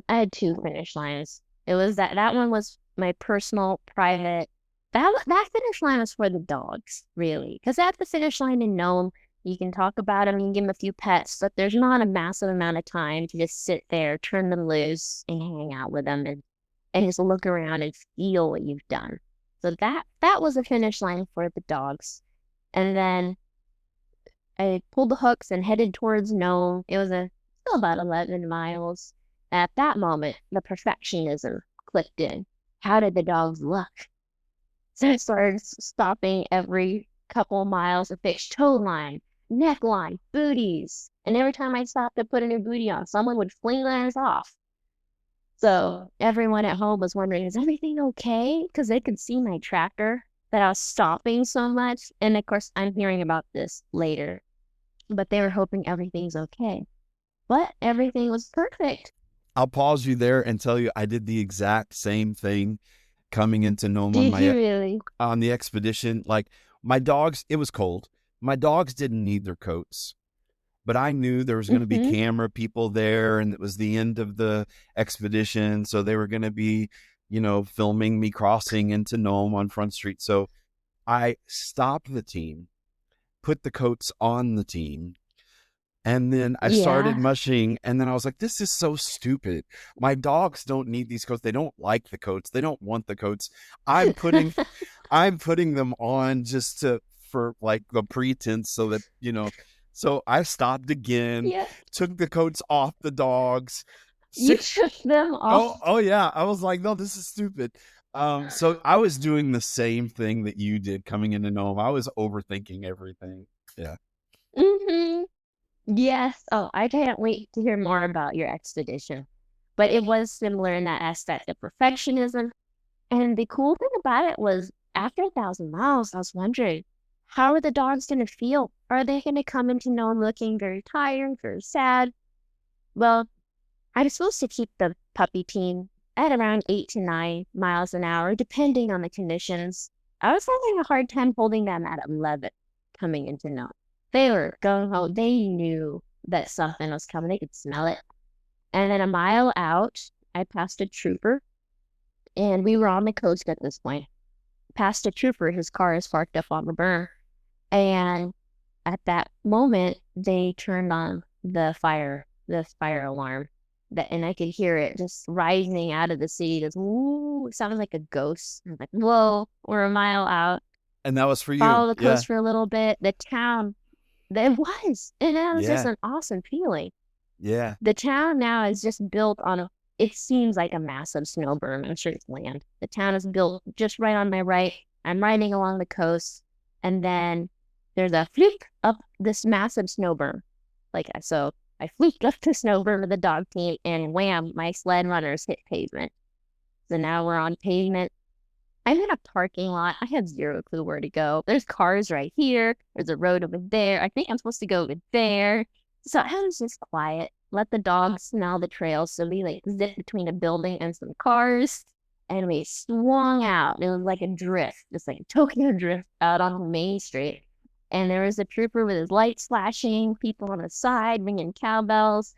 I had two finish lines. It was that one was my personal, private. That finish line was for the dogs, really. Because at the finish line in Nome, you can talk about them, you can give them a few pets, but there's not a massive amount of time to just sit there, turn them loose, and hang out with them and just look around and feel what you've done. So that was a finish line for the dogs. And then I pulled the hooks and headed towards Nome. It was still about 11 miles. At that moment, the perfectionism clicked in. How did the dogs look? So I started stopping every couple miles to fix toe line, neckline, booties. And every time I stopped to put a new booty on, someone would fling theirs off. So everyone at home was wondering, is everything okay? Because they could see my tractor, that I was stopping so much. And of course, I'm hearing about this later. But they were hoping everything's okay. But everything was perfect. I'll pause you there and tell you I did the exact same thing coming into Nome Did you really? on the expedition. Like my dogs, it was cold. My dogs didn't need their coats, but I knew there was going to be Mm-hmm. camera people there, and it was the end of the expedition, so they were going to be, filming me crossing into Nome on Front Street. So I stopped the team, put the coats on the team, and then I started Yeah. mushing, and then I was like, this is so stupid. My dogs don't need these coats. They don't like the coats. They don't want the coats. I'm putting I'm putting them on just for like the pretense so that, so I stopped again, Yeah. took the coats off the dogs. You took them off. Oh yeah. I was like, no, this is stupid. So I was doing the same thing that you did coming into Nome. I was overthinking everything. Yeah. Mm-hmm. Yes. Oh, I can't wait to hear more about your expedition. But it was similar in that aspect of perfectionism. And the cool thing about it was after 1,000 miles, I was wondering, how are the dogs going to feel? Are they going to come into Nome looking very tired, very sad? Well, I was supposed to keep the puppy team at around 8 to 9 miles an hour, depending on the conditions. I was having a hard time holding them at 11 coming into Nome. They were going home. They knew that something was coming. They could smell it. And then a mile out, I passed a trooper, and we were on the coast at this point. Passed a trooper. His car is parked up on the berm. And at that moment, they turned on the fire alarm. And I could hear it just rising out of the city. Just, ooh, it sounded like a ghost. I was like, whoa, we're a mile out. And that was for you. Follow the Yeah. coast for a little bit. The town, it was. And that was just Yeah. an awesome feeling. Yeah. The town now is just built on it seems like a massive snow berm. I'm sure it's land. The town is built just right on my right. I'm riding along the coast, and then there's a fluke up this massive snow berm. So I flooped up the snow over the dog team, and wham, my sled runners hit pavement. So now we're on pavement. I'm in a parking lot. I have zero clue where to go. There's cars right here. There's a road over there. I think I'm supposed to go over there. So I was just quiet. Let the dogs smell the trail. So we like zipped between a building and some cars, and we swung out. It was like a drift, just like a Tokyo drift out on Main Street. And there was a trooper with his lights flashing, people on the side ringing cowbells.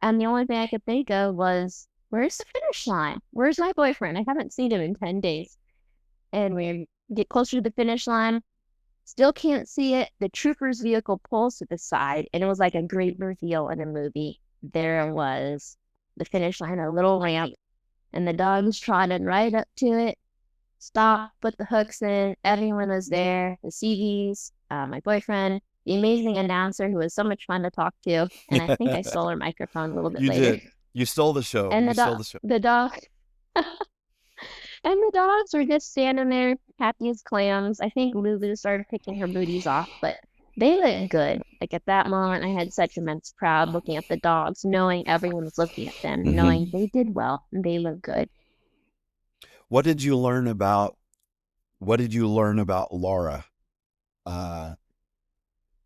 And the only thing I could think of was, where's the finish line? Where's my boyfriend? I haven't seen him in 10 days. And we get closer to the finish line, still can't see it. The trooper's vehicle pulls to the side, and it was like a great reveal in a movie. There it was, the finish line, a little ramp, and the dogs trotted right up to it, stopped, put the hooks in. Everyone was there, the CVs, my boyfriend, the amazing announcer who was so much fun to talk to, and I think I stole her microphone a little bit You later. did. You stole the show. And You stole the show. the dog, and the dogs were just standing there, happy as clams. I think Lulu started picking her booties off, but they looked good. Like at that moment, I had such immense pride looking at the dogs, knowing everyone was looking at them, knowing they did well and they looked good. What did you learn about Lara?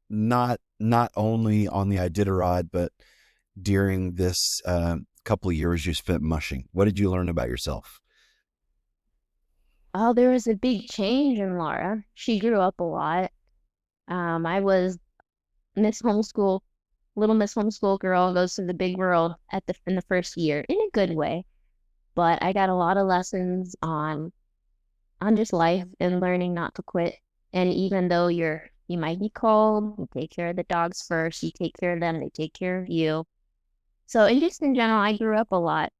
Not only on the Iditarod, but during this couple of years you spent mushing. What did you learn about yourself? Oh, there was a big change in Lara. She grew up a lot. I was Miss Homeschool, little Miss Homeschool girl, goes to the big world in the first year in a good way. But I got a lot of lessons on just life and learning not to quit. And even though you might be cold, you take care of the dogs first, you take care of them, they take care of you. So in general, I grew up a lot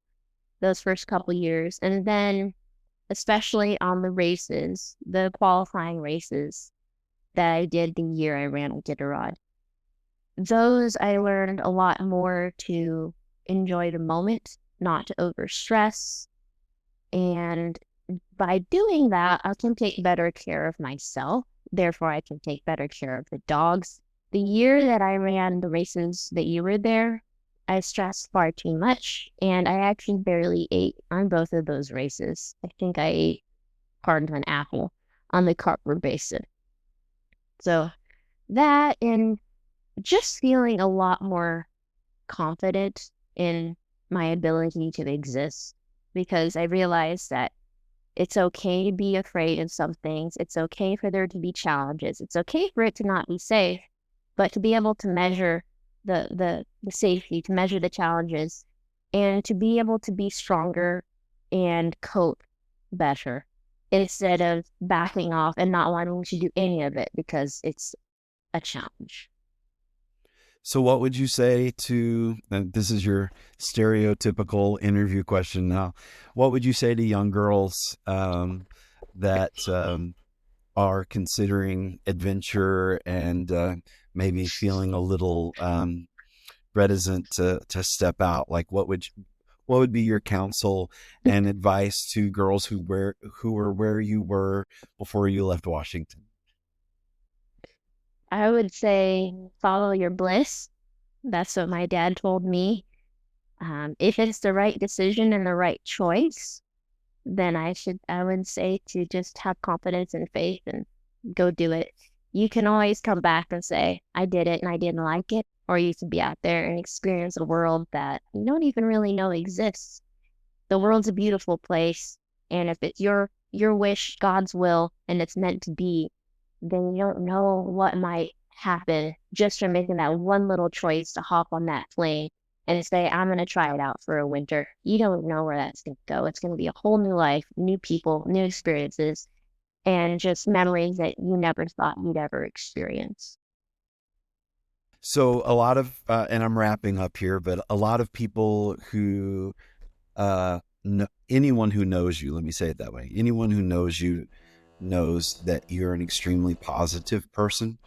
those first couple years. And then especially on the races, the qualifying races that I did the year I ran Iditarod. Those I learned a lot more to enjoy the moment, not to overstress. And by doing that, I can take better care of myself. Therefore, I can take better care of the dogs. The year that I ran the races that you were there, I stressed far too much, and I actually barely ate on both of those races. I think I ate part of an apple on the cardboard basin. So that, and just feeling a lot more confident in my ability to exist, because I realized that it's okay to be afraid of some things. It's okay for there to be challenges. It's okay for it to not be safe, but to be able to measure the safety, to measure the challenges, and to be able to be stronger and cope better instead of backing off and not wanting to do any of it because it's a challenge. So what would you say to, and this is your stereotypical interview question now, what would you say to young girls that are considering adventure and maybe feeling a little reticent to step out? Like what would be your counsel and advice to girls who were where you were before you left Washington? I would say follow your bliss. That's what my dad told me. If it's the right decision and the right choice, then I would say to just have confidence and faith and go do it. You can always come back and say, I did it and I didn't like it. Or you can be out there and experience a world that you don't even really know exists. The world's a beautiful place. And if it's your wish, God's will, and it's meant to be, then you don't know what might happen just from making that one little choice to hop on that plane and say, I'm going to try it out for a winter. You don't know where that's going to go. It's going to be a whole new life, new people, new experiences, and just memories that you never thought you'd ever experience. So a lot of, and I'm wrapping up here, but a lot of people who, anyone who knows you, let me say it that way, anyone who knows you knows that you're an extremely positive person.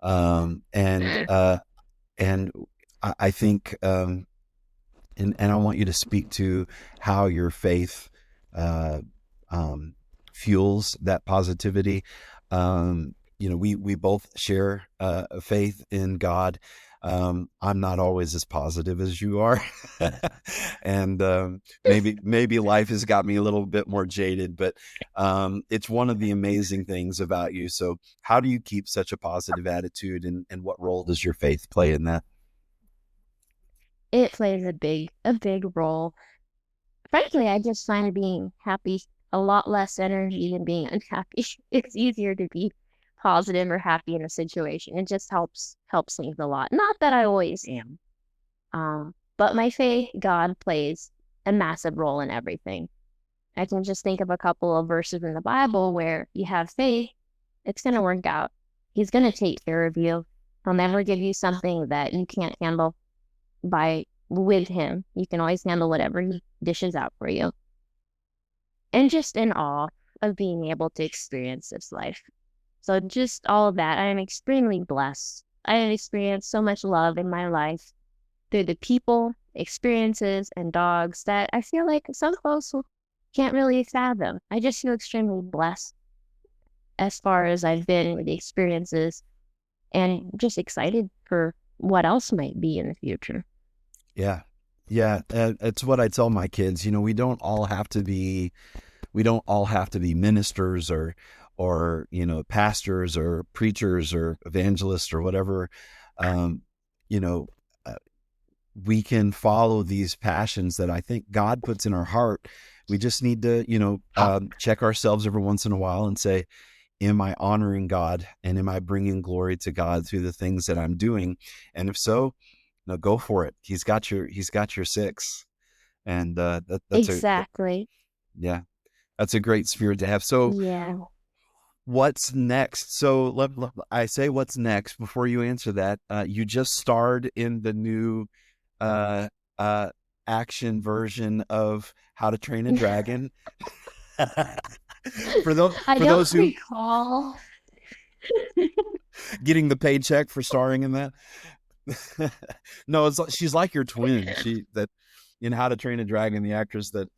And I think, and I want you to speak to how your faith fuels that positivity. We both share a faith in God. I'm not always as positive as you are. And maybe life has got me a little bit more jaded, but it's one of the amazing things about you. So how do you keep such a positive attitude, and what role does your faith play in that? It plays a big role. Frankly, I just find being happy a lot less energy than being unhappy. It's easier to be positive or happy in a situation. It just helps things a lot. Not that I always am. But my faith, God plays a massive role in everything. I can just think of a couple of verses in the Bible where you have faith, it's going to work out. He's going to take care of you. He'll never give you something that you can't handle with him. You can always handle whatever he dishes out for you. And just in awe of being able to experience this life. So just all of that, I am extremely blessed. I have experienced so much love in my life through the people, experiences, and dogs that I feel like some folks can't really fathom. I just feel extremely blessed as far as I've been with the experiences, and just excited for what else might be in the future. Yeah. Yeah. It's what I tell my kids. We don't all have to be ministers or pastors or preachers or evangelists or whatever. You know, uh, we can follow these passions that I think God puts in our heart. We just need to, check ourselves every once in a while and say, am I honoring God, and am I bringing glory to God through the things that I'm doing? And if so, go for it. He's got your six. And Exactly. yeah, that's a great spirit to have. So Yeah. what's next? So I say what's next before you answer that. You just starred in the new uh, uh, action version of How to Train a Dragon. for those I for don't those who recall. getting the paycheck for starring in that. No, she's like your twin. She that in How to Train a Dragon, the actress that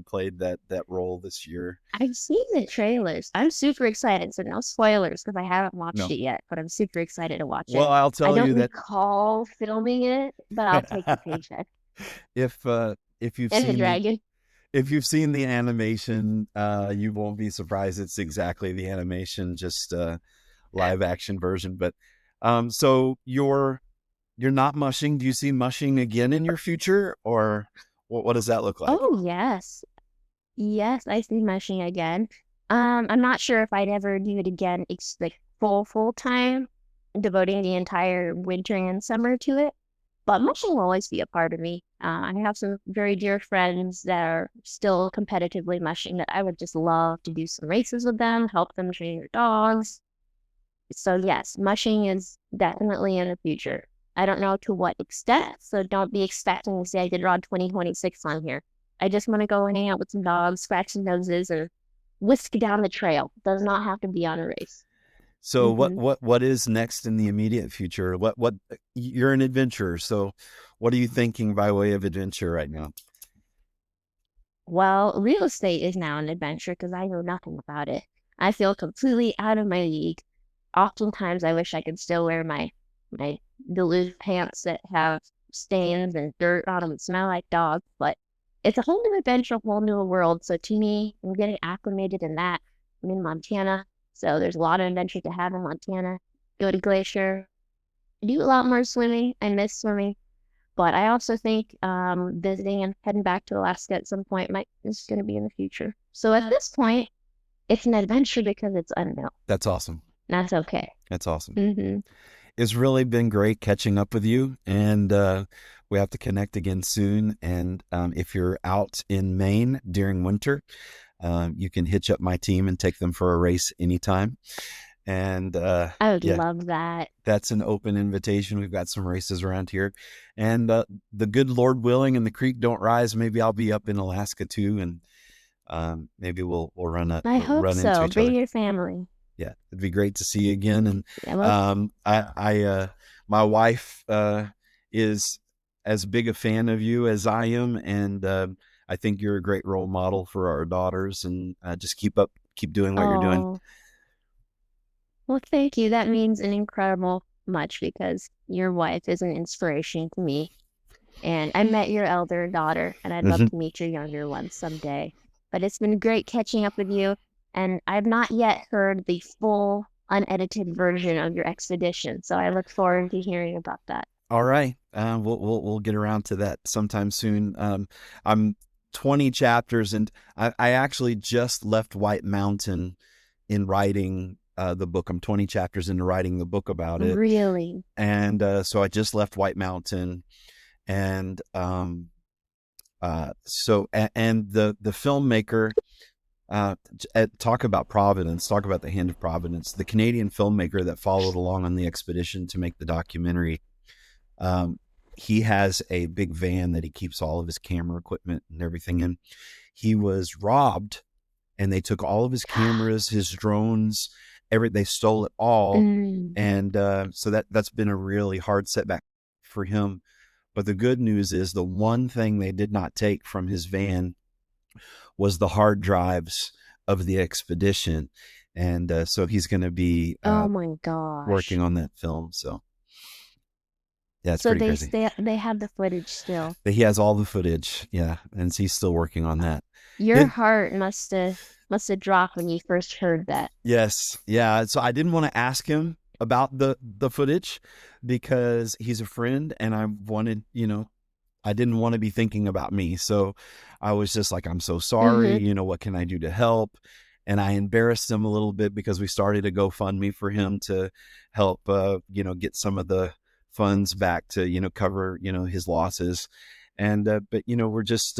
played that role this year. I've seen the trailers. I'm super excited. So no spoilers because I haven't watched No, it yet, but I'm super excited to watch well, it. I'll I tell don't you that recall filming it, but I'll take the paycheck. if you've And the seen the dragon. if you've seen the animation, you won't be surprised. It's exactly the animation, just live action version. But so you're not mushing. Do you see mushing again in your future, or what does that look like? Oh yes. Yes, I see meshing again. I'm not sure if I'd ever do it again, like full time, devoting the entire winter and summer to it. But meshing will always be a part of me. I have some very dear friends that are still competitively meshing that I would just love to do some races with them, help them train their dogs. So yes, mushing is definitely in the future. I don't know to what extent, so don't be expecting to see Iditarod 2026 on here. I just want to go and hang out with some dogs, scratch some noses, or whisk down the trail. Does not have to be on a race. So Hmm. what is next in the immediate future? What you're an adventurer, so what are you thinking by way of adventure right now? Well, real estate is now an adventure because I know nothing about it. I feel completely out of my league. Oftentimes, I wish I could still wear my Duluth pants that have stains and dirt on them and smell like dogs, but it's a whole new adventure, a whole new world. So to me, I'm getting acclimated in that. I'm in Montana, so there's a lot of adventure to have in Montana. Go to Glacier, do a lot more swimming. I miss swimming, but I also think visiting and heading back to Alaska at some point is going to be in the future. So at this point, it's an adventure because it's unknown. That's awesome. That's okay. That's awesome. Hmm. It's really been great catching up with you, and we have to connect again soon. And if you're out in Maine during winter, you can hitch up my team and take them for a race anytime. And I would yeah, love that. that's an open invitation. We've got some races around here, and the good Lord willing, and the creek don't rise, maybe I'll be up in Alaska too, and maybe we'll I hope run into so. each other. Bring your family. Yeah, it'd be great to see you again. And Yeah, well, my wife is as big a fan of you as I am, and I think you're a great role model for our daughters. And just keep doing what you're doing. oh, well, thank you. That means an incredible much because your wife is an inspiration to me. And I met your elder daughter, and I'd love Hmm. to meet your younger one someday. But it's been great catching up with you, and I've not yet heard the full, unedited version of your expedition, so I look forward to hearing about that. All right. We'll get around to that sometime soon. I'm 20 chapters, and I actually just left White Mountain in writing the book. I'm 20 chapters into writing the book about it, Really? and so I just left White Mountain, and and the filmmaker. Talk about Providence, talk about the hand of Providence. The Canadian filmmaker that followed along on the expedition to make the documentary, um, he has a big van that he keeps all of his camera equipment and everything in. He was robbed, and they took all of his cameras, his drones, they stole it all. Mm. And so that's been a really hard setback for him. But the good news is the one thing they did not take from his van was the hard drives of the expedition. And so he's going to be Oh my working gosh. on that film. So yeah, it's So pretty they crazy. stay, they have the footage still. But he has all the footage. Yeah. And he's still working on that. Your It, heart must have dropped when you first heard that. yes. Yeah. So I didn't want to ask him about the footage because he's a friend, and I wanted, I didn't want to be thinking about me. So I was just like, I'm so sorry. Mm-hmm. What can I do to help? And I embarrassed him a little bit because we started a GoFundMe for him to help, get some of the funds back to, cover, his losses. And, but, we're just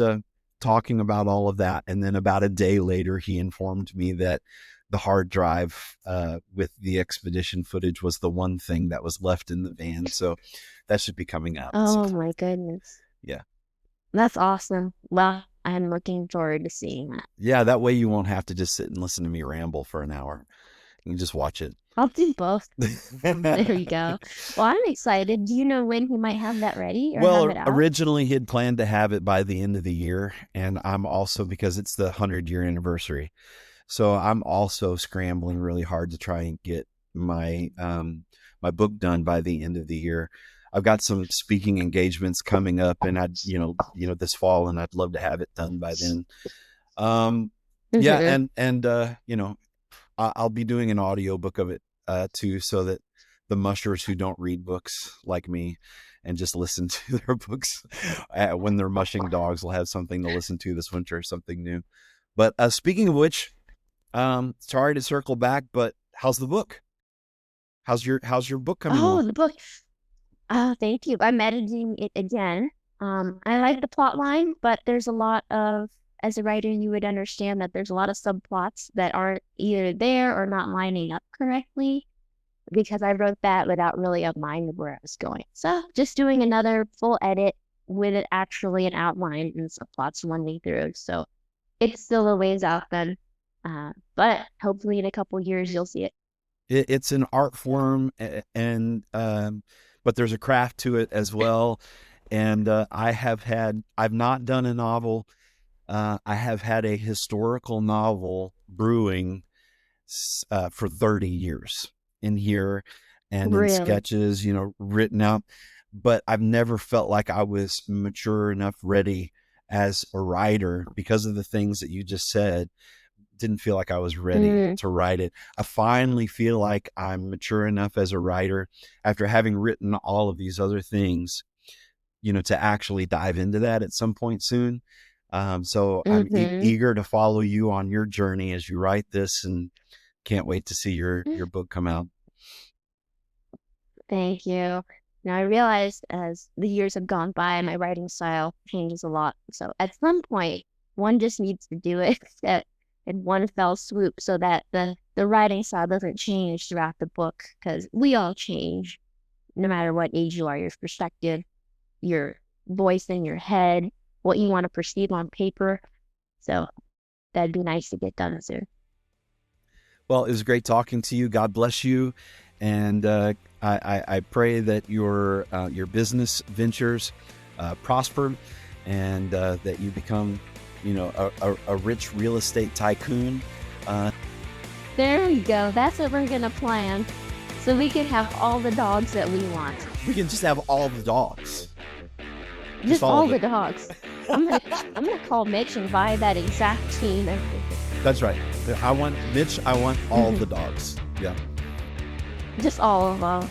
talking about all of that. And then about a day later, he informed me that the hard drive with the expedition footage was the one thing that was left in the van. So that should be coming out. Oh So, my goodness. yeah. That's awesome. Well, I'm looking forward to seeing that. Yeah, that way you won't have to just sit and listen to me ramble for an hour. You can just watch it. I'll do both. There you go. Well, I'm excited. Do you know when he might have that ready or have Well, it out? originally he'd planned to have it by the end of the year, and I'm also, because it's the 100-year anniversary, so I'm also scrambling really hard to try and get my my book done by the end of the year. I've got some speaking engagements coming up, and I'd this fall, and I'd love to have it done by then. Yeah, Mm-hmm. and I'll be doing an audio book of it too, so that the mushers who don't read books like me and just listen to their books when they're mushing dogs will have something to listen to this winter, something new. But speaking of which, sorry to circle back, but how's the book? How's your book coming Oh, along? the book. Thank you. I'm editing it again. I like the plot line, but there's a lot of, as a writer, you would understand that there's a lot of subplots that aren't either there or not lining up correctly because I wrote that without really a mind of where I was going. So just doing another full edit with it actually an outline and subplots running through. So it's still a ways out then. But hopefully in a couple years you'll see it. It's an art form, and but there's a craft to it as well. And I've not done a novel. I have had a historical novel brewing for 30 years in here, and in Really. sketches, written out. But I've never felt like I was mature enough, ready as a writer, because of the things that you just said. Didn't feel like I was ready Mm, to write it. I finally feel like I'm mature enough as a writer after having written all of these other things, to actually dive into that at some point soon. So I'm mm-hmm. eager to follow you on your journey as you write this, and can't wait to see your book come out. Thank you. Now I realized as the years have gone by, my writing style changes a lot. So at some point, one just needs to do it in one fell swoop so that the writing style doesn't change throughout the book because we all change no matter what age you are, your perspective, your voice in your head, what you want to perceive on paper. So that'd be nice to get done soon. Well, it was great talking to you. God bless you, and I pray that your business ventures prosper, and that you become, a rich real estate tycoon. There we go. That's what we're gonna plan. So we can have all the dogs that we want. We can just have all the dogs. Just all all of the it. dogs. I'm gonna call Mitch and buy that exact team. That's right. I want all the dogs. Yeah. Just all of them.